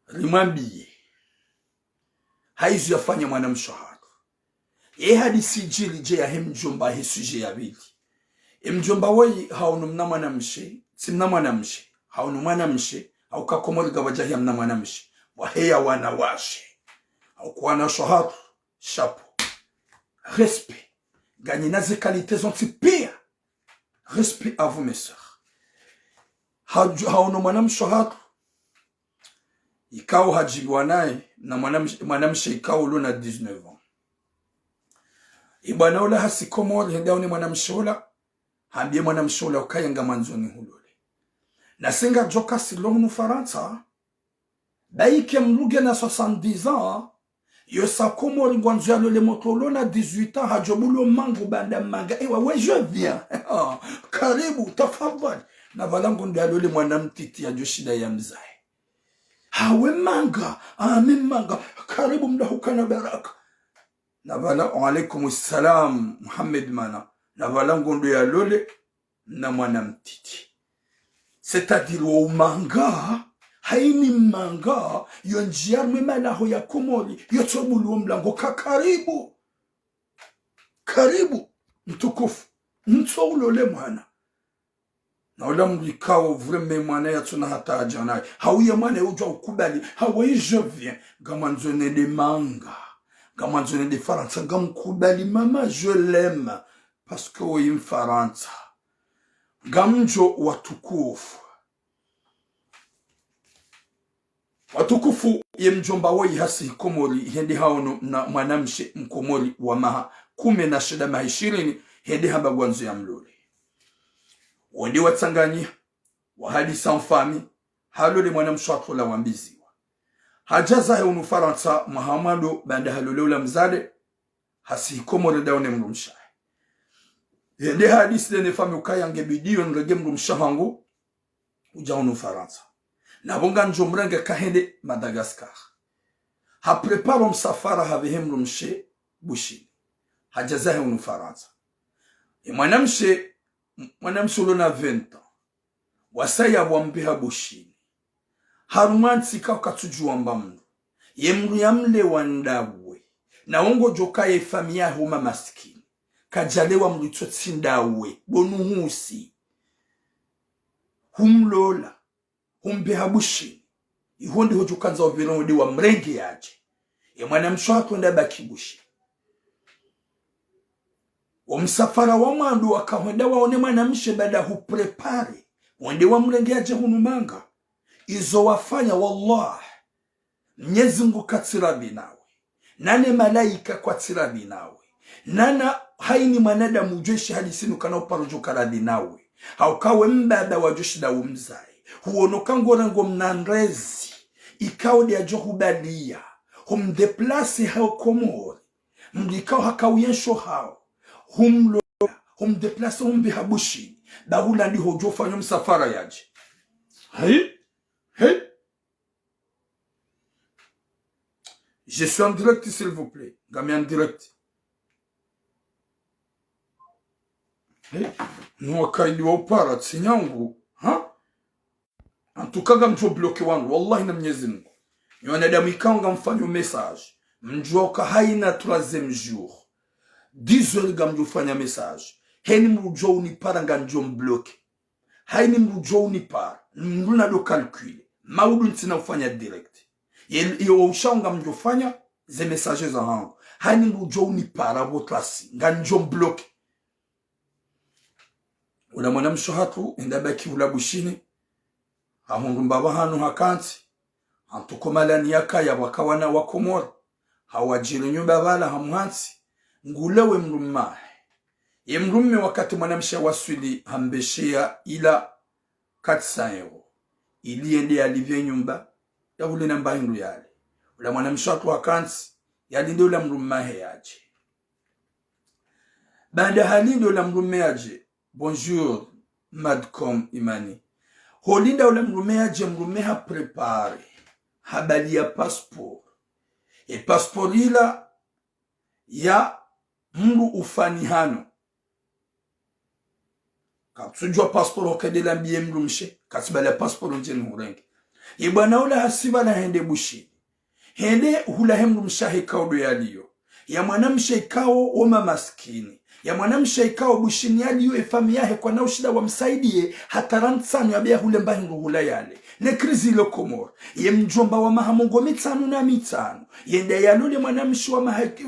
rimwambie haizu yafanya mwana mshahara hadisi jili je ya mjomba suje ya bili mjomba woi haunu mna mwana mshe simna mwana mshe haunu mwana mshe au kakomori gawajahi mna mwana mshe waheya wana washe au kwa na shahara chapeau respect gagner na ze qualités ont pire respect à vous mes sœurs haunu mwana mshahara ikao hajibiwa naye na mwanamshe ikao ulo na 19 ans ibana ula hasikomori hendauni mwanamshe ula hambie mwanamshe ula ukayanga manzoni hulule na singa joka silonu Faransa baike mluge na 70 ans yo sakomori ngwanzo ya lole motolo na 18 ans hajobulo mangu banda manga ewa we je viens karibu tafadhali na valangu ndo ya lole mwanamtiti ya joshida ya mzae hawe manga manga karibu mdahukana baraka na vala alaikum salam Muhammad mana na vala ngondo ya lole na mwanamtiti c'est-à-dire au manga haini manga yonjiarme malaho ya komori yotobulu mlango karibu mtukufu mtolole mwana na ula mlikao vreme mwana ya tuna hata ajanaye hauye mwana ujwa ukubali hawaii je viens gamanzone de manga gamanzone de Faransa gamkubali mama je l'aime parce que oui mfaransa gamjo watukufu ye mjomba woi hasi komori hendi haono na mwanamshe mkomori wa maha 10 na 20 hendi hamba gwanzo ya mlole wende watsanganya wahadi sans famille halole mwanamshwatho la wambiziwa hajaza ya Faransa Muhammadu banda halole ula mzade hasi komore daone mrumsha yende hadisi dene fami ukayange bidiyo nrege mrumsha hangu ujaonu Faransa na bonga njomrenge kahende Madagascar ha preparo msafara havehe mrumshe bushini hajazahe unu Faransa mwanamshe ulona 20 ans wasaya wambeha bushini harumansi kakatujua mbamu yemru yamle wandawe na ongo joka ye famia huma maskini kajalewa mlitotsi ndawe bonuhusi humlola humbeha bushini ihondi hojukanza ovirodi wa mrenge yaje ye mwanamsho hakwenda baki bushini msafara wa mwandu wakahwenda waone mwanamshe bada huprepare wende wa mrenge yaje hunumanga izo wafanya wallah Mwenyezi Mungu katsirabi nawe nane malaika kwa tsirabi nawe nana haini mwanadamu ujeshi hadisinu kana uparujo karadi nawe haukawe mbada wajoshi da umzai huonoka ngorango mnandrezi ikawo dia johubalia humdeplase hao komori mdikao hakawiyensho hao humlo humdeplase humbihabushi dahula ndi hojofanyo msafara yaje hai Je suis en direct, s'il vous plaît. Gami en direct. Nous akaili wa upara tsinyangu. Antukaga mjo bloke wangu. Wallahi na Mwenyezi Mungu. Ywanadamu ikanga mfanyo message. Mjoka haina 3e jour. 10 heures ga mjofanya message. Heni mjo unipara nga mjo mbloke. Haini mjo unipara. Mruna do calcule. Maudu ntina ufanya direct. Iyo ushanga mjofanya ze messages za hangu hani mbujo unipara botlasi nga njo bloke ula mwanamsho hatu indabaki ula bushini ahungu mbaba hanu hakanti antukomalani yakaya wakawana wakomora hawajiri nyumba bala hamuhansi ngulewe mrumahe ye mrumme wakati mwanamsha waswili hambeshea ila 400 euro ili ende alivye nyumba ya ule namba hindu yale ula mwanamsho hatu hakanti yalinde ula mrumahe yaje banda halinde ula mrume yaje bonjour madcom imani holinda ula mrume yaje mrume ha prepare habali ya passport e passport ila ya mru ufanihano kapsujwa passport okade la mbiye mru mshe kasibala passport njeni hurengi yebwana ula hasiba na hende bushi hende hula hemru mshahe kaudo yaliyo ya mwanamshe ikao oma maskini ya mwanamshe ikao bushini yaliyo efami yahe kwa na ushida wa msaidie hatarantsanu ya bia hule mbahingu hula yale ne krizi ilo komor ye mjomba wa mahamungo mitanu na mitanu yende yalule mwanamshe wa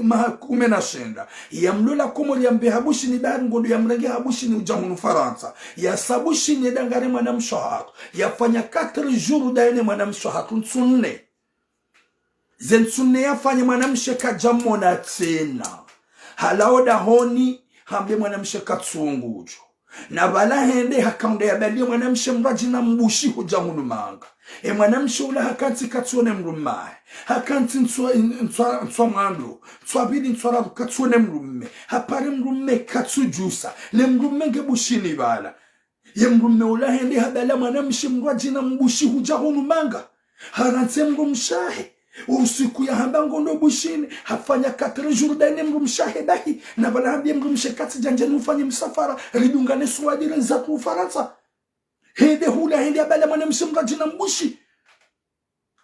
mahakume na shenda ya mlula komor ya mbe habushi ni dari ngondo ya mrenge habushi ni ujamunu Faransa ya sabushi ni dangare mwanamshe hatu ya fanya 4 jours daene mwanamshe hatu nsunne zensunne ya fanya mwanamshe kajamona tena halaoda honi hambe mwanamshe katsungujo na bala hende hakaunde ya bali mwanamshe mraji na mbushi hujamunu manga mwanamshe ula hakanti katsone mrumae hakanti nswa mwando nswabidi nswarabu katsone mrumme hapare mrumme katsujusa le mrumme ngebushini bala ye mrumme ula hende habala mwanamshe mraji na mbushi hujamunu manga harantse mrumshahe usiku ya hamba ngondo bushini hafanya 4 jours daine mrumshahe dahi na bala hambie mrumshe kati janjani ufanye msafara ridungane suwadire zatu Ufaransa hende hula hende abala mwanamshe mraji na mbushi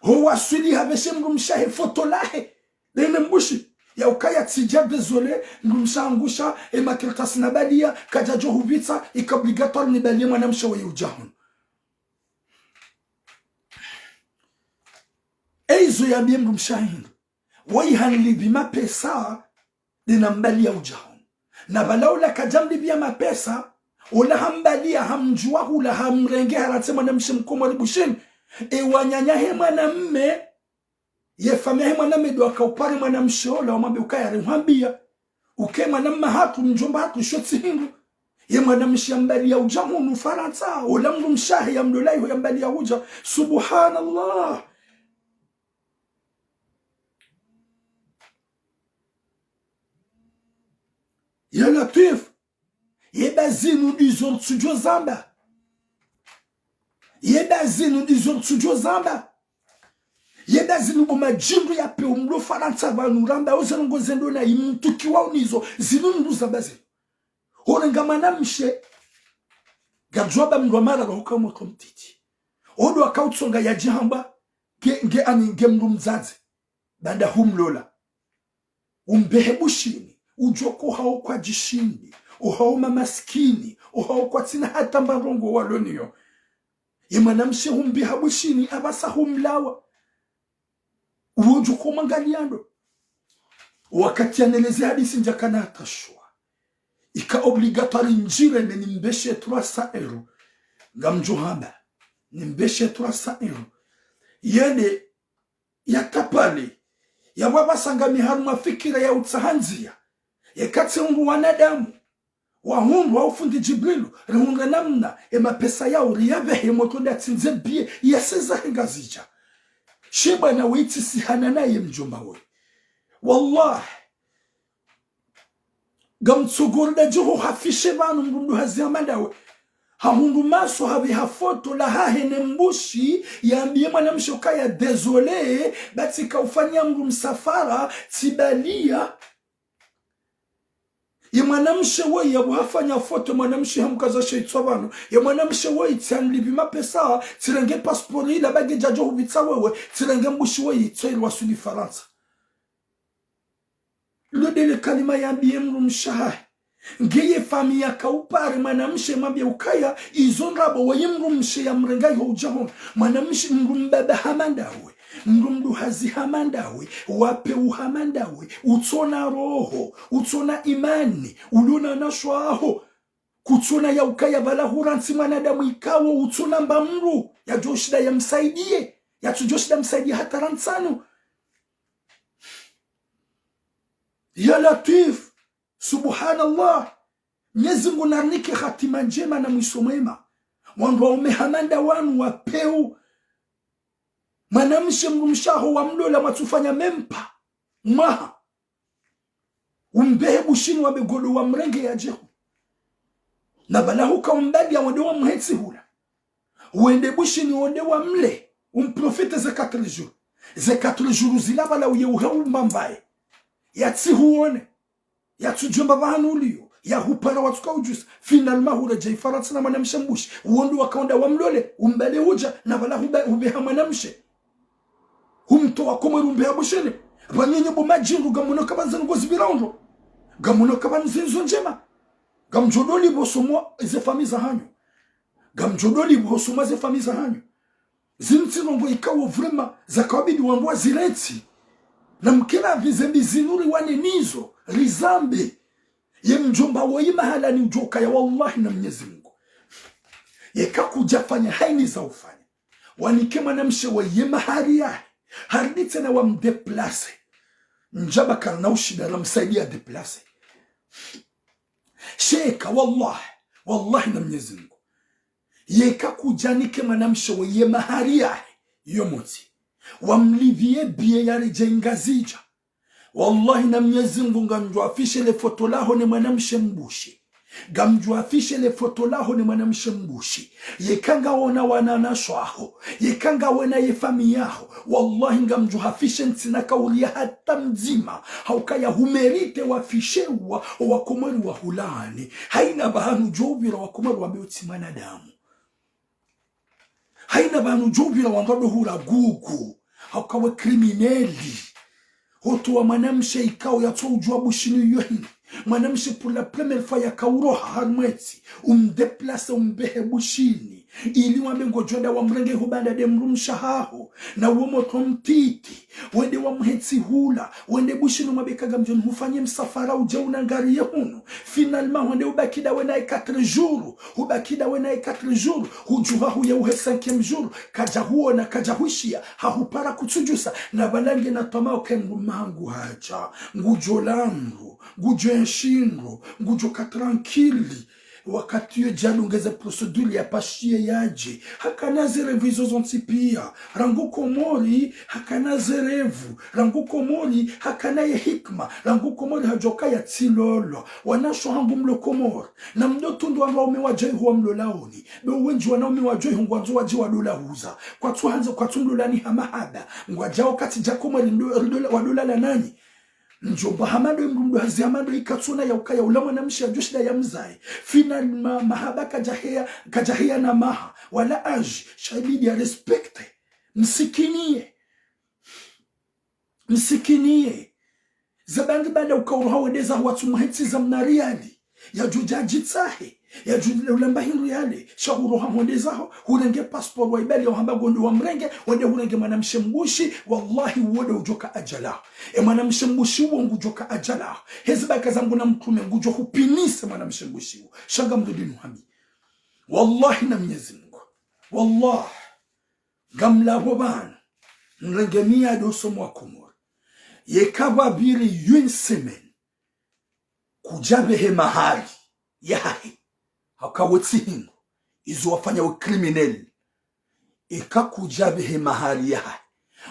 huwa swili haveshe mrumshahe fotolahe daine mbushi ya ukaya tija désolé mrumsha makirtas na badia kajajo huvitsa ikaobligatoire ni balia mwanamshe wa ujahun eizo ya biemru mshahindu waihanli bima pesa dina mbali ya ujahun na balaula kajamli bia mapesa ula hambalia hamjua hula hamrenge haratse mwanamshe mkomo libushini wanyanyahe mwanamme yefamehe mwanamme do akaupare mwanamshe ola wamambe ukayari mwambia uke mwanamme hatu mjomba hatu shotsi hindu ye mwanamshe mbali ya ujahun Ufaransa ula mru mshahe ya mdolai ya mbali ya uja subhanallah Ya Latif, yebazinu dizor tsujo zamba. Yebazinu dizor tsujo zamba. Yebazinu boma jindu ya pe umlo faransa vanu ramba ozengo zendo na imutuki wa unizo zinu nduza bazinu. Orenga manamshe gajwaba mromara roka mwa komtiti. Odo akautsonga ya jihamba nge mru mzazi. Banda humlola. Umbehebushini. Ujoko hao kwa jishindi. Uhao mamaskini. Uhao kwa tina hata mbarongo waloniyo. Yemanamshe humbehabushini. Abasa humlawa. Ujoko mangaliando. Wakati aneleze hadisi njakana atashwa. Ika obligatoire njire ne nimbeshe 300 €. Gamjohamba. Nimbeshe 300 €. Yene yatapale. Ya waba sangami haruma fikira ya utsahanzia. Ya katse ungu wanadamu. Wahundu wa ufundi Jibrilu. Rehunga namna. Ema pesa yao riyabehe motonde atinze biye. Yaseza hengazija. Sheba na witi sihana na ye mjomba we. Wallahi. Gamtsugurda juhu hafishe vanu mgundu haziamanda we. Hahundu maso habi hafoto la hahene mbushi yaambie mwanamshe ukaya désolé bati kaufanya mru msafara tibalia ya mwanamshe we ya hafanya foto mwanamshe hamukaza sheitwa vanu ya mwanamshe we itianlibi mapesa tirenge paspori la bagi jajo hubita wewe tirenge mbushi we itoilu wasuli Faransa lodele kalima yaambie mru mshahahi ngeye fami ya kaupare manamshe mambye ukaya izonrabo waye mrumshe ya mrengai hujahon manamshe mrumbaba hamandawe mrumdu hazi hamandawe wape uhamandawe utona roho utona imani ulona nashwaho kutona ya ukaya bala huransi manadamu ikawo utona mbamru ya joshida ya msaidie ya tujoshida msaidie hata ransano ya Latif. Subhanallah. Mwenyezi Mungu narnike hatima njema na mwisho mwema. Wandu wa umehamanda wanu wapeu. Manamshe mrumshaho wa mlola matufanya mempa. Maha. Umbehe bushini wa begolo wa mrenge ya jehu. Na balahuka umbadi ya wade wa mhetsi hula. Uende bushini wade wa mle. Umprofite ze 4 jours. Ze 4 jours zilava la uye uhau mbambaye. Yatsi huone. Ya tujomba vahanu uliyo. Ya hupara watuka ujus. Finalma hurejai Faransa na manamshe mbushi. Uondu wakaonda wa mlole. Umbale uja. Na wala hubeha manamshe. Humtoa komeru umbeha bushene. Banyenye bomajingu gamuno kabanza ngozi bilaunjo. Gamuno kabanza nzo njema. Gamjodoli bosomwa ze fami za hanyo. Gamjodoli bosomwa ze fami za hanyo. Zinti nongo ikawo vrema. Zakawabidi wambua zireti. Na mkina vizembi zinuri wane nizo. Rizambe. Ye mjomba woyi mahala ni ujoka ya wallahi na Mwenyezi Mungu. Ye kakujafanya haini za ufanya. Wanikema na mshe wa ye mahari ya. Haridite na wa mdeplase. Njaba karna ushida na msaidia deplase. Sheka wallahi. Wallahi na Mwenyezi Mungu. Ye kakujanikema na mshe wa ye mahari ya. Yomoti. Wamlivie biye yari jengazija. Wallahi na Mwenyezi Mungu ngamjuafishe le foto laho ni mwanamshe mbushi. Gamjuafishe le foto laho ni mwanamshe mbushi. Yekanga wona wananashwaho. Yekanga wena yefami yaho. Wallahi ngamjuafishe ntina kaulia hata mzima. Haukaya humerite wafishewa wakomeru wa hulani. Haina bahanu jovira wakomeru wa meuti manadamu. Haina bahanu jovira wangado hura gugu. Haukawe krimineli. Hoto wa manamshe ikao ya to ujua bushini yohini. Manamshe pour la première fois ya kauroha harmweti. Umdeplase umbehe bushini. Ili wambe ngojoda wa mrenge hubanda de mrumsha haho. Na uomo tomtiti. Wende wa mhetsi hula. Wende bushini umabeka gamjoni. Hufanye msafara ujauna ngari yehunu. Finalement wende ubakida wenae 4 jours. Ubakida wenae 4 jours. Hujuha huye uhe 5e jour. Kaja huo na kaja huishia. Hahupara kutujusa. Na balange na tomao kengu mangu haja. Ngujo langu. Ngujo enshingo. Ngujo katranquili. wakati yo jalungeze procedure ya pashie yaje hakana zerevizo zontipia rangu komori hakana zerevu rangu komori hakana ye hikma rangu komori hajoka ya tilolo wanasho hangu mlo komori na mdotundu wanaume wajai huwa mlo laoni bewa wenji wanaume wajai hungwanzo waji wadola huza kwa tuhanzo kwa tundulani hamahada ngwajao kati jakomori wadola la nani njomba hamado mrundu hazi hamado ikatsuna ya ukaya ulama na mshi ya joshida ya mzai final mahaba kajahia na maha wala aji shaibidi ya respekte msikinie zabangi bada ukauruha wedeza watu muhetsi za mnariali ya jujaji tsahe ya ulamba hindu yale shahuruha mwendeza hurenge passport wa ibali ya wahamba gondo wa mrenge wende hurenge manamshembushi wallahi uwode ujoka ajala manamshembushi uwo ngujoka ajala hezba kazangu na mtume ngujo hupinise manamshembushi uwo shanga mdudinu hami wallahi na Mwenyezi Mungu wallahi gamla wabana nrengemia doso mwakumur yekawa bili yun semen kujabehe mahali yahe hakawetsi hingu izo wafanya wa krimineli ika kujabehe mahali yahe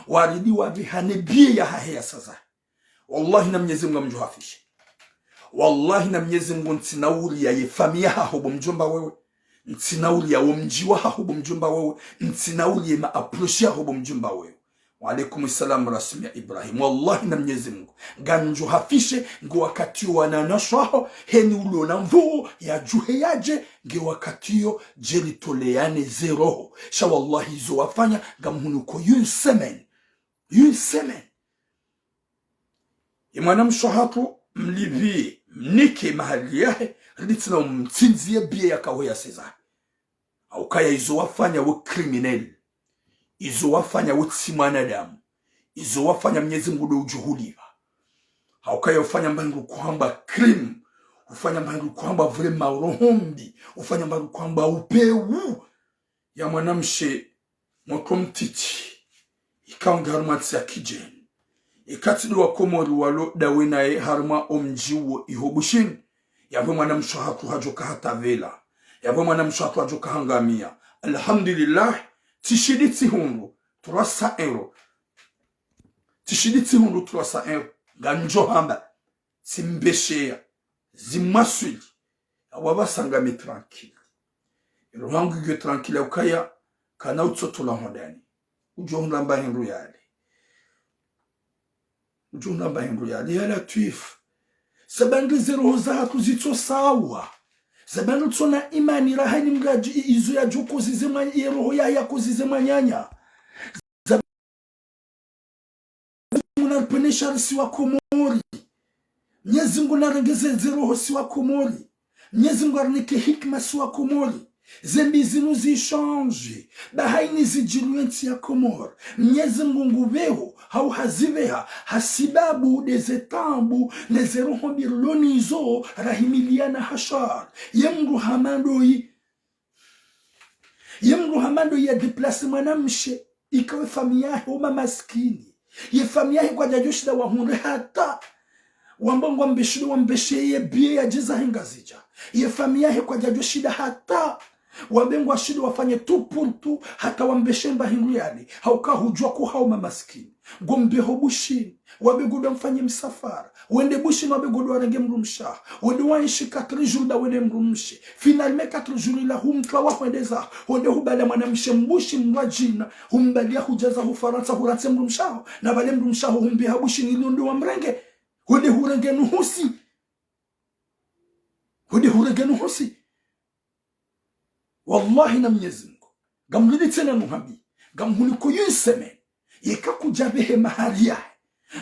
waridi wabihane biye yahe ya saza wallahi na Mwenyezi Mungu mjuhafishe wallahi na Mwenyezi Mungu ntinauli ya yefamia hahubo mjomba wewe ntinauli ya umjiwa hahubo mjomba wewe ntinauli ya maaproshi hahubo mjomba wewe wa alaikum salam rasmi ya Ibrahim wallahi na Mwenyezi Mungu ganjo hafishe nge wakati wananashaho heni ulona mvuu ya juhe yaje nge wakati yo jeli toleane zeroho sha wallahi zo wafanya gamunuko yun semen imwana mshohatu mlivie mnike mahali yahe litina umtinzie biye ya kawe ya seza au kaya izo wafanya wa krimineli izo wafanya wutsi mwanadamu izo wafanya Mwenyezi Mungu do ujuhuliwa haukaya ufanya mbangu kwamba krim ufanya mbangu kwamba vile maurohombi ufanya mbangu kwamba upeu ya mwanamshe mwakomtiti ikaunga harumatsi ya kijeni ikatidu wa komori walo dawe nae haruma omjiwo ihobushin yawe mwanamsho hatu hajoka hata vela yawe mwanamsho hatu hajoka hangamia alhamdulillah tishiditsi hundu 300 euro tishiditsi hundu 300 euro ganjo hamba simbeshea zimasuli awabasangame tranquille iruhangu gyo tranquille ukaya kana utsotola hodani ujonda mbahindu yale ya Latif sabangi zero za hatu zito sawa zabangu tsona imani rahani mgaji izo ya joko zizema yeroho ya kuzizema nyanya zabangu penesha siwa komori Mwenyezi Mungu narengeze zeroho siwa komori Mwenyezi Mungu arnike hikma siwa komori zembi zinu zishange bahaini zijiluensi ya komor Mwenyezi Mungu ngubeho hau haziveha hasibabu dezetambu nezeroho birloni izo rahimiliana hashar yemru hamando ya deplasi mwanamshe ikawe familiahe uma maskini ye familiahe kwa jajoshida wahunre hata wambongo mbeshido wambesheye biye ya jeza hengazija ye familiahe kwa jajoshida hata wabengu washido wafanye tu puntu hata wambeshemba hingu yali hauka hujua kuhauma maskini gombeho bushini wabegudo mfanye msafara wende bushini wabegudo warenge mrumsha wende waishi 4 jours da wende mrumshi finalement 4 jours ila humtwa wafendeza wende hubala mwanamshe mbushi mwajina humbalia hujaza hufaransa huratse mrumsha na bale mrumsha humbeha bushini ilundo wa mrenge wende hurenge nuhusi wallahi na Mwenyezi Mungu gamlidi tena nuhabi gamhuniko yuseme yeka kujabehe mahali yahe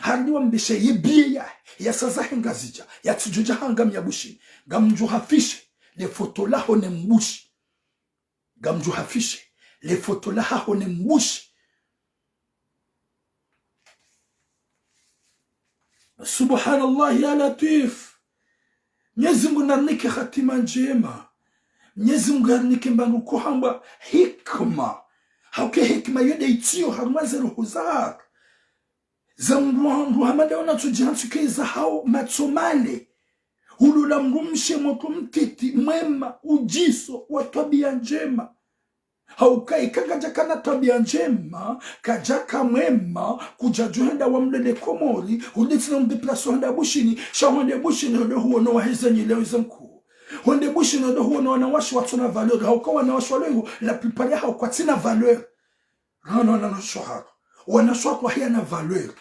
hariwa mbeshe yebiye yahe yasazahe ngazija yatujuja hangam ya bushi gamjuhafishe le foto laho ne mbushi gamjuhafishe le foto laho ne mbushi subhanallah ya Latif Mwenyezi Mungu narnike khatima njema Mwenyezi Mungu arnike mbangu kuhamba hikma hauke hikma yode itiyo harmaze ruhuzar zambu hamada ona tujihantuke za hao matsomale ulula mrumshe moto mtiti mwema ujiso wa tabia njema. Haukai kagaja kana tabia njema kajaka mwema kujajuhenda wa mlele Komori ulitina mdiplaso handa bushini shawande bushini hodo huo no wahezenyi leo izanku wande bushini hodo huo no wanawashi watuna valeur haukawa wanawashi walengu la plupart ya hauka tina valeur rano wanashwa hatu wanashwa hatu wahia na valeur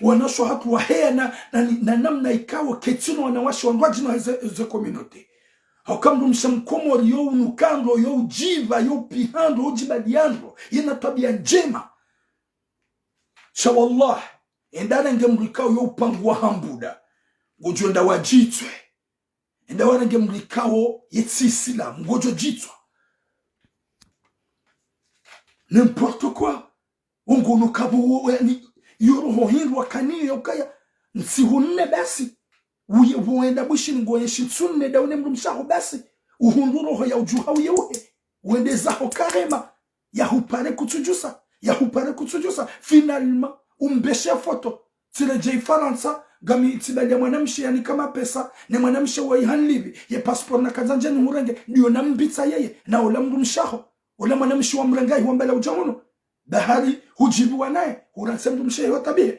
wanashwa hatu wahia na namna ikawa ketino wanawashi wanwaji no heze community. Haukamdu mshamkomori yo unukando yo ujiva yo pihando yo jibadiando yena tabia njema. Shawallah endana ngemrikao yo upangu wa hambuda ngojo nda wajitwe endawana ngemrikao yetsisila ngojo jitwa n'importe quoi ungu nukabu yani yoro hohindu wakani yokaya nsihunne basi uenda bushini ngoye shitsunne daune mrumshaho basi uhunduro ho ya ujuha uyeuhe uende zaho karema ya hupare kutujusa finalement umbeshe foto tile jay Faransa gami itibalia mwanamshi yani kama pesa ne mwanamshi wa ihanlivi ye passport na kazanja ni hurenge ndio nambitsa yeye na ula mrumshaho ula mwanamshi wa mrangai wa mbele ujamuno bahari hujibiwa naye uranse mrumshaho wa tabia.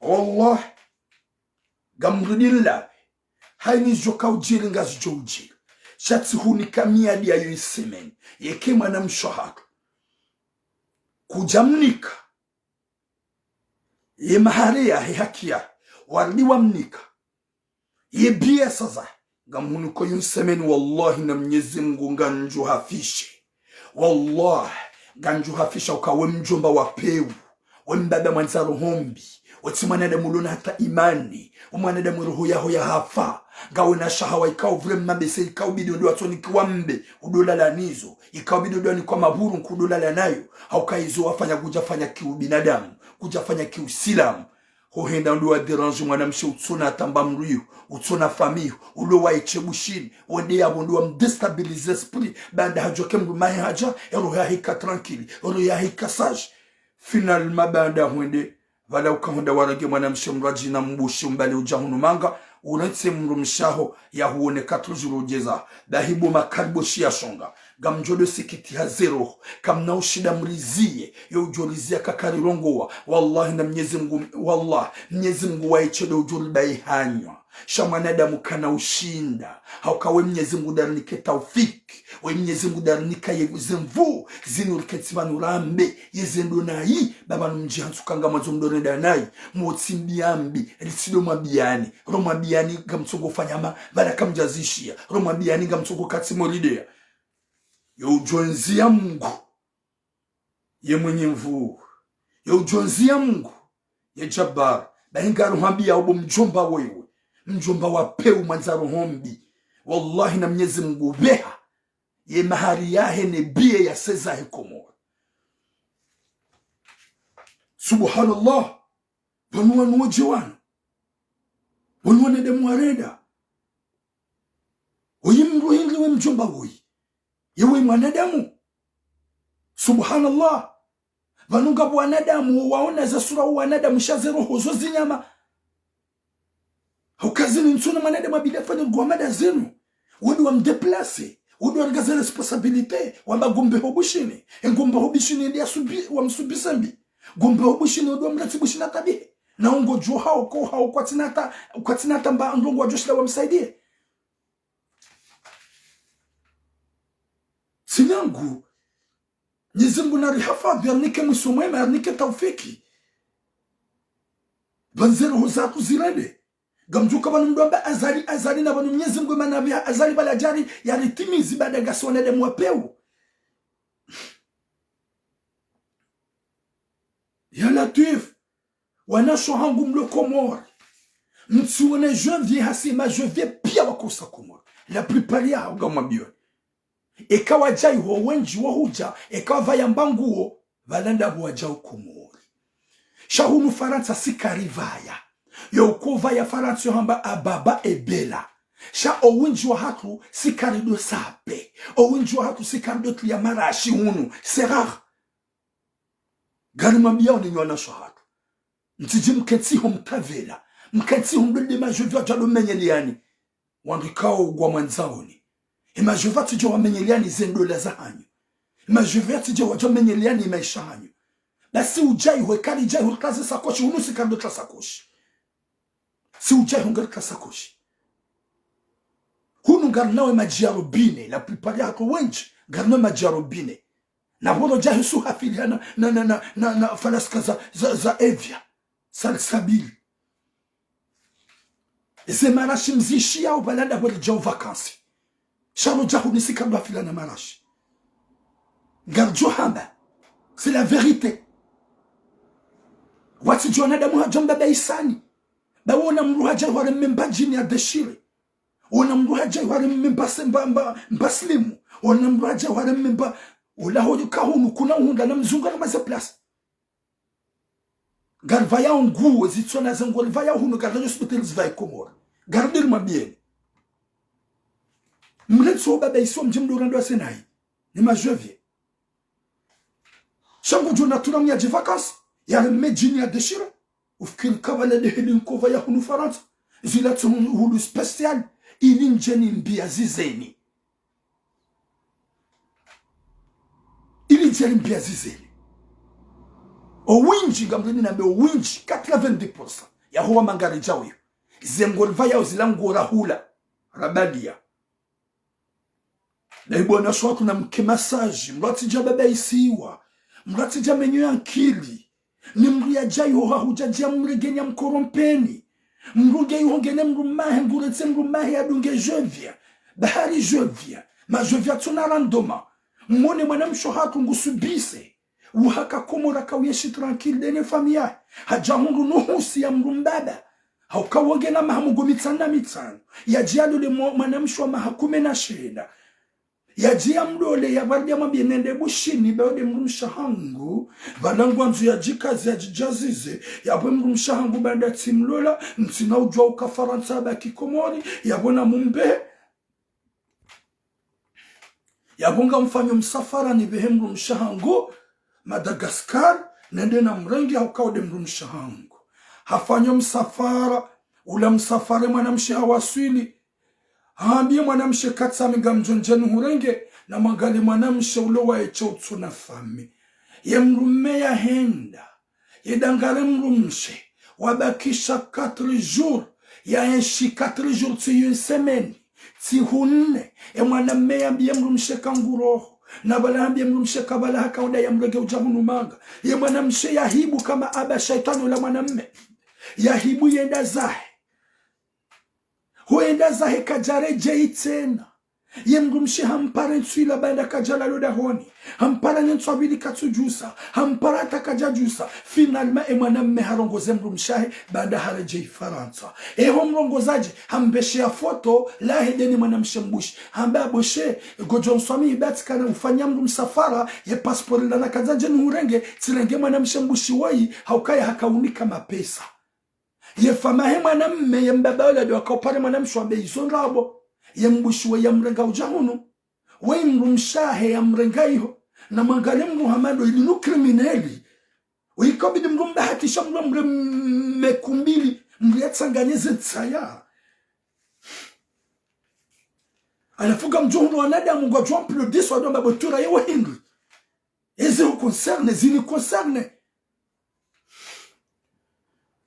Allah gamrudilla haini joka ujiri ngazi jo ujiri shati hunika miadi ya yuisemen yeke mwanamsho hatu kujamnika ye maharia he hakia waliwa mnika ye bia sasa gamunuko yuisemen wallahi na Mwenyezi Mungu nganju hafishe wallahi nganju hafisha ukawe mjomba wa peu wembaba mwanzaro hombi wati mwanadamu lona hata imani mwanadamu roho yaho ya hafa gawe na shahawa ikao vile mabese ikao bidio ndo atoni kiwambe udolala nizo ikao bidio ni kwa maburu kudolala nayo haukaizo wafanya kujafanya kiubinadamu kujafanya kiusilamu hohenda ndo wa derange mwanamshe utsona tamba mruyo utsona famiyo ulo wa ichebushini wende ya bondo wa mdestabilize esprit banda hajoke mrumahi haja roho ya hika tranquille roho ya hika sage finalement banda wende vala ukahonda warage mwanamshe mraji na mbushi mbali ujahunu manga urense mrumshaho ya huone 4 jours ujeza dahibu makarbo shia shonga gamjodo sikiti hazero kamna ushida mlizie yo ujolizia kakarirongowa wallahi na Mwenyezi Mungu wallahi Mwenyezi Mungu waichedo ujolibai hanywa shamanadamu kana ushinda haukawe Mwenyezi Mungu darinike taufiki we Mwenyezi Mungu darinike yezemvu zinuriketsibanu rambe yezendo nayi baba numjihansukanga mwazo mdorenda nayi mwotsimbiambi risido mwabiani romabiani gamtsogo fanyama baraka mjazishia romabiani gamtsogo katsimolidea yo ujonzia Mungu ye mwenye mvu yo ujonzia Mungu ye Jabbar bahingaru hambia ubo mjomba wewe mjomba wa peu mwanzaro hombi wallahi na Mwenyezi Mungu beha ye mahari yahe ne bie ya seza he Komori subhanallah wanuwa jiwana wanuwa nedemu wareda uyimru hili we mjomba woyi yewe mwanadamu subhanallah vanunga wanadamu waona za sura wanadamu shazero hozo zinyama haukazini nsuna mwanadamu abili afanya gwamada zenu wadu wa mdeplase wadu wa ngaza responsabilite wamba gombe hobushini ngombe hobushini ndi wa msubisambi gombe hobushini wadu wa mratibushini atabihe na ungo juo hao kwa tinata mba ndongo wa joshila wa msaidie sinyangu Nyezimungu na rihafadhi arnike mwisumwema arnike taufiki banzero hozatu zirende gamjuka banu mdomba azali na banu Nyezimungu manabia azali bala jari yaritimizi bada gasone de mwapeu ya Latif wanasho hangu mlo Komori mtsione janvier hasima janvier pia wakosa Komori la plupart ya gamwambio ekawa jai ho wenji wo huja ekawa vayambanguo valanda buwaja Komori shahunu Faransa sikarivaya yo kuva ya Faransa hamba ababa ebela sha owinji wa hatu sikarido sape owinji wa hatu sikarido tu ya marashi hunu serar gari mambia ni nyona shahatu ntijim ketsi ho mtavela mkati hundole majovia jalo menyeliani wandikao gwa mwanzaoni majovia tije wamenyeliani zendola za hanyu majovia tije wajo menyeliani maisha hanyu basi ujai wekali jai hulkaze sakoshi unusi kando tla sakoshi si ujai hungar tla sakoshi hunu garnawe majiarobine la plupart yako wenji garnawe majiarobine na bono jai su hafili na falaska za evya salsabili ese marashi mzishi yao balanda wali jao vakansi sharo jahu nisi kando hafila na marashi garjo hamba c'est la vérité wati jona damu hajamba baisani ba wona mruhaja wale memba jini ya deshire wona mruhaja wale memba semba mbaslimu wona mruhaja wale memba ula hoju kahunu kuna hunda na mzunga na maze place garvaya ongu zitsona zango vaya hunu garda hospital zvai komora garder ma bien mletso baba iso mjimdo rando senai ni majevie shango jona tunamya je vacances ya medjini ya deshira ufikiri kabala de heli nkova ya hunu Faransa zilatu hulu special ili njeni mbia zizeni ili njeni mbia zizeni owinji gamdeni na owinji 90% ya huwa mangari jawi zengolva ya uzilangora hula rabadia na ibona shwatu na mke massage mrati jababa isiwa mrati jamenyo ya nkili ni mria jayo hahujajia mregenya mkorompeni mruge yuhongene mrumahe nguretse mrumahe adunge jevia bahari jevia majevia tunarandoma mwone mwanamsho hatu ngusubise uhaka komora kawiyeshi tranquille dene famia hajahundu nuhusi ya mrumbaba haukawongena mahamugo mitsana ya jiado le mwanamsho mahakume na sheda ya jia mdole ya bardia mabienende bushini beode mrumshahangu valangu anzu ya jikazi ya jijazize ya bwe mrumshahangu banda timlola mtina ujwa uka Faransa baki Komori ya bona mumbe ya bonga mfanyo msafara ni behe mrumshahangu Madagascar nende na mrengi haukaude mrumshahangu hafanyo msafara ula msafara mwanamshi hawaswili haambie mwanamshe katsami gamjonjeni hurenge na magali mwanamshe ulowa echo utsuna fami ye mrume ya henda ye dangare mrumshe wabakisha 4 jours ya enshi 4 jours tu une semaine ti hunne e mwaname ya mbie mrumshe kanguroho na bala ambie mrumshe kabala hakaunda ya mrege ujahunu manga ye mwanamshe ya hibu kama aba shaitani ula mwaname ya hibu yenda zahe huenda zahe kajare jei tena ye mrumshe hampara nsuila banda kajala loda honi hampara nsuabili katsujusa hampara takajajusa finalma mwaname harongoze mrumshahe banda hare jei Faransa ho mrongozaji hambeshe ya foto la hedeni mwanamshe mbushi hamba aboshe gojon swami ibatikana ufanya mrumsafara ye passport la nakazaje nuhurenge tilenge mwanamshe mbushi wai haukaya hakaunika mapesa ye famahe mwanamme ye mbaba wala diwa kaupare mwanamshwa beizon rabo ye mbushiwe ya mrenga ujahunu we mrumshahe ya mrenga iho na mangale Muhammadu ilinu krimineli wikabidi mrumba hatisha mrumre mekumbili mriatsanganyeze tsaya anafuga mjuhunu wanadamu kwa jompi lo diso wadomba botura yewa hindri eze ukonserne zini konserne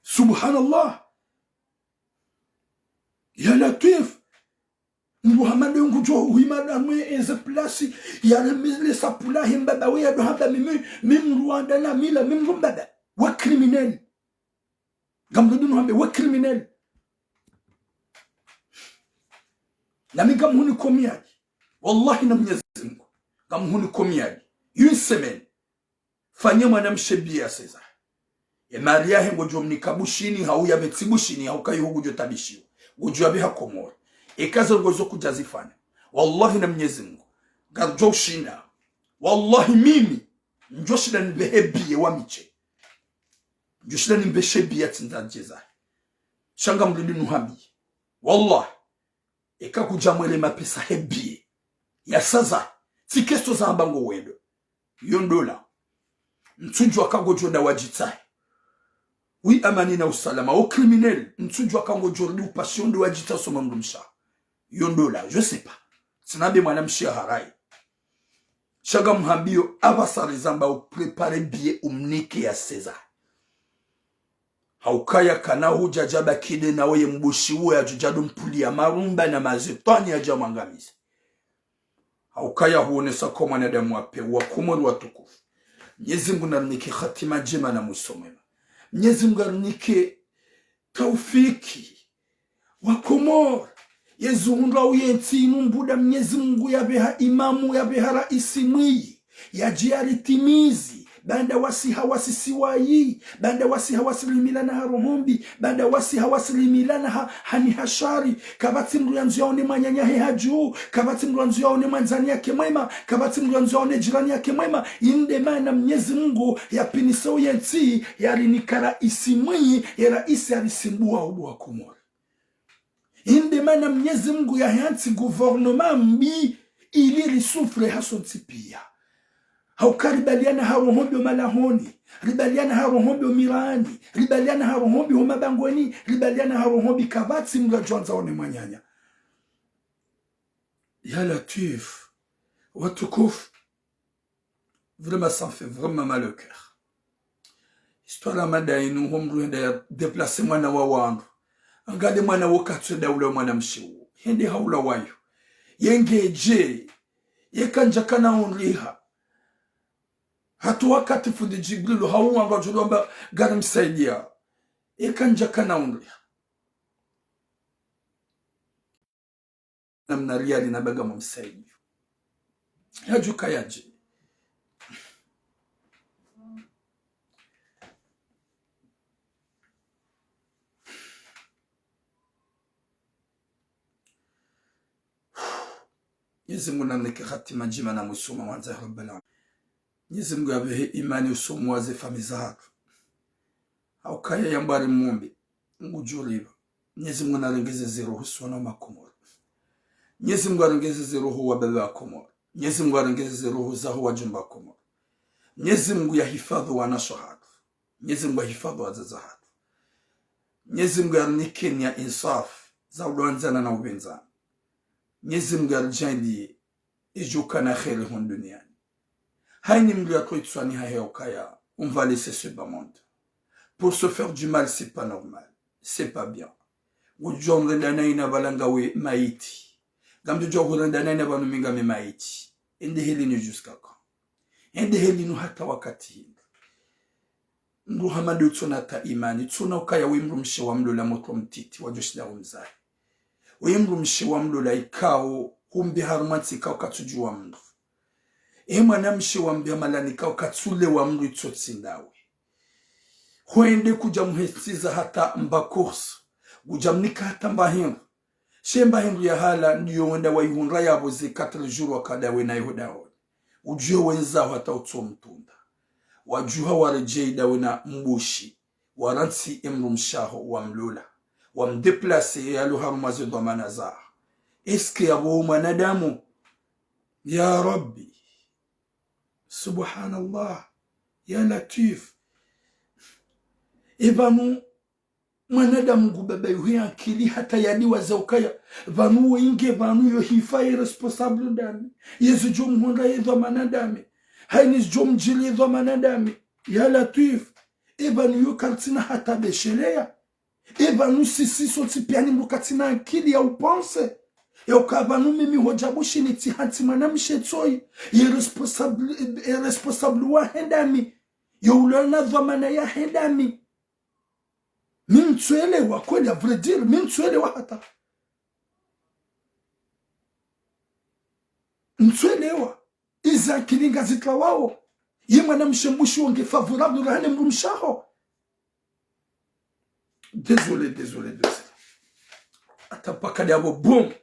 subhanallah ya latif Muhammad ngujo wimana mwe eze plasi ya remizle sapula himbaba we ya dohamba mimi Rwanda na mila mimi mbaba wa criminel gamdunu hambe wa criminel na mimi gamhuni komiaji wallahi na Mwenyezi Mungu gamhuni komiaji une semaine fanya mwanamshebia sasa ya maria hengo jomni kabushini hauya betsibushini haukai hugujo tabishiwa gujua biha Komori ekazo ngozo kujazifanya wallahi na Mwenyezi Mungu garjo shinda wallahi mimi njoshida nibehebie wamiche njoshida nibeshebia tindajeza shanga mlidi nuhabi wallahi eka kujamwele mapesa hebie ya saza tikesto za mbango wendo yondola mtunju akagojo na wajitahi wi amani na usalama au criminel ntujwa kango jordi upashondo wajita soma mrumsha yondola je sais pas sinabe mwana mshia harai shaga mhambio abasari zamba au prepare bie umnike ya Cesar haukaya kana huja jaba kide na weye mbushi uwe ya jujadu mpuli ya marumba na mazetani ya jamangamizi haukaya huonesa kwa mwanadamu wape wakumori watukufu Mwenyezi Mungu narnike khatima jema na musomema Mwenyezi Mungu narnike taufiki wakomori Yezu hundra uyenti numbuda Mwenyezi Mungu ya beha imamu ya beha raisi mwi ya jiari timizi banda wasi hawasi siwayi banda wasi hawasi limilana harohombi banda wasi hawasi limilana hani hashari kabati mru yanzu yaone manyanya he haju kabati mru yanzu yaone manzani yake mwema kabati mru yanzu yaone jirani yake mwema inde maana Mwenyezi Mungu ya pinisa uyenti ya rinikara isimwi ya raisi ya risimbua ubu wa kumori inde maana Mwenyezi Mungu ya hansi gouvernement mbi ili risufre hasonti pia haukaribaliana harohombi malahoni ribaliana harohombi mirani ribaliana harohombi mabangoni ribaliana harohombi kabati mrajwanza one manyanya ya Latif watukuf vraiment ça fait vraiment mal au cœur histoire madainu homru nda déplacer mwana wa wangu angade mwana wakatse daula mwana mshiwo hende haula wayo yengeje yekanja kana onriha hatu wakati fundi Jibrilu hauwa ngajulomba garim saidia yekanja kana onriha namna riali na baga mumsaidia yajuka yaje Mwenyezi Mungu namneke khatima njema na musuma wanza rabbal alamin Mwenyezi Mungu abehe imani usomu waze famiza hatu haukaya yambari mumbi ngujuriba Mwenyezi Mungu narengeze zeroho sona makomoro Mwenyezi Mungu arengeze zeroho wa baba komoro Mwenyezi Mungu arengeze zeroho zaho wa jumba komoro Mwenyezi Mungu yahifadhi wanasho hatu Mwenyezi Mungu yahifadhi wazaza hatu Mwenyezi Mungu arnike ni ya insaf za udoanzana na ubenzana Mwenyezi Mungu arjali ijuka na kheri hon duniani haini mlu ya koitswani haheokaya on va laisser ce bas monde pour se faire du mal c'est pas normal c'est pas bien ujo mrendana ina balangawe maiti gamdu jo mrendana ina banu minga me maiti ende helini jusqu'à quand ende helini hata wakati hii ndu hamadu tunata imani tunakaya wimru mshi wa mlu la moto mtiti wajoshida umzai wimru mshi wa mlu la ikao humbi harumati ikao katujua mlu mwana mshi wa mbi malani ikao katsule wa mlu itotsindawe huende kuja muhestiza hata mbakursu kujamnika hata mbahinru shemba hinru ya hala ndiyo wenda wa ihunra ya boze 4 jours wakadawe na ihudawe ujue wenzao hata utuo mtunda wajuha warejei dawe na mbushi waransi imru mshaho wa mlula wa mdeplase ya luharumazi dhamana za eske ya bo mwanadamu ya Rabbi subhanallah ya Latif Ibanu mwanadamu gubaba yuhi akili hata yadiwa zaukaya vanu inge vanu yo hifai responsable ndani yesu jom honda yedho manadami hainis jom jili yedho manadami ya Latif Ibanu yo kaltina hata beshelea Ibanu sisi soti piani mlukatina akili ya uponse ya ukavanu mimi hojabushi ni tihanti manamshe toi ye responsable wa hendami yo ulona dhamana ya hendami Mintuelewa kweli, à vrai dire, mintuelewa hata. Mintuelewa. Iza kilinga zitla wao. Yema na mshemushi wange favorable rahane mrumshaho. Désolé de ça. Ata paka diabo boum.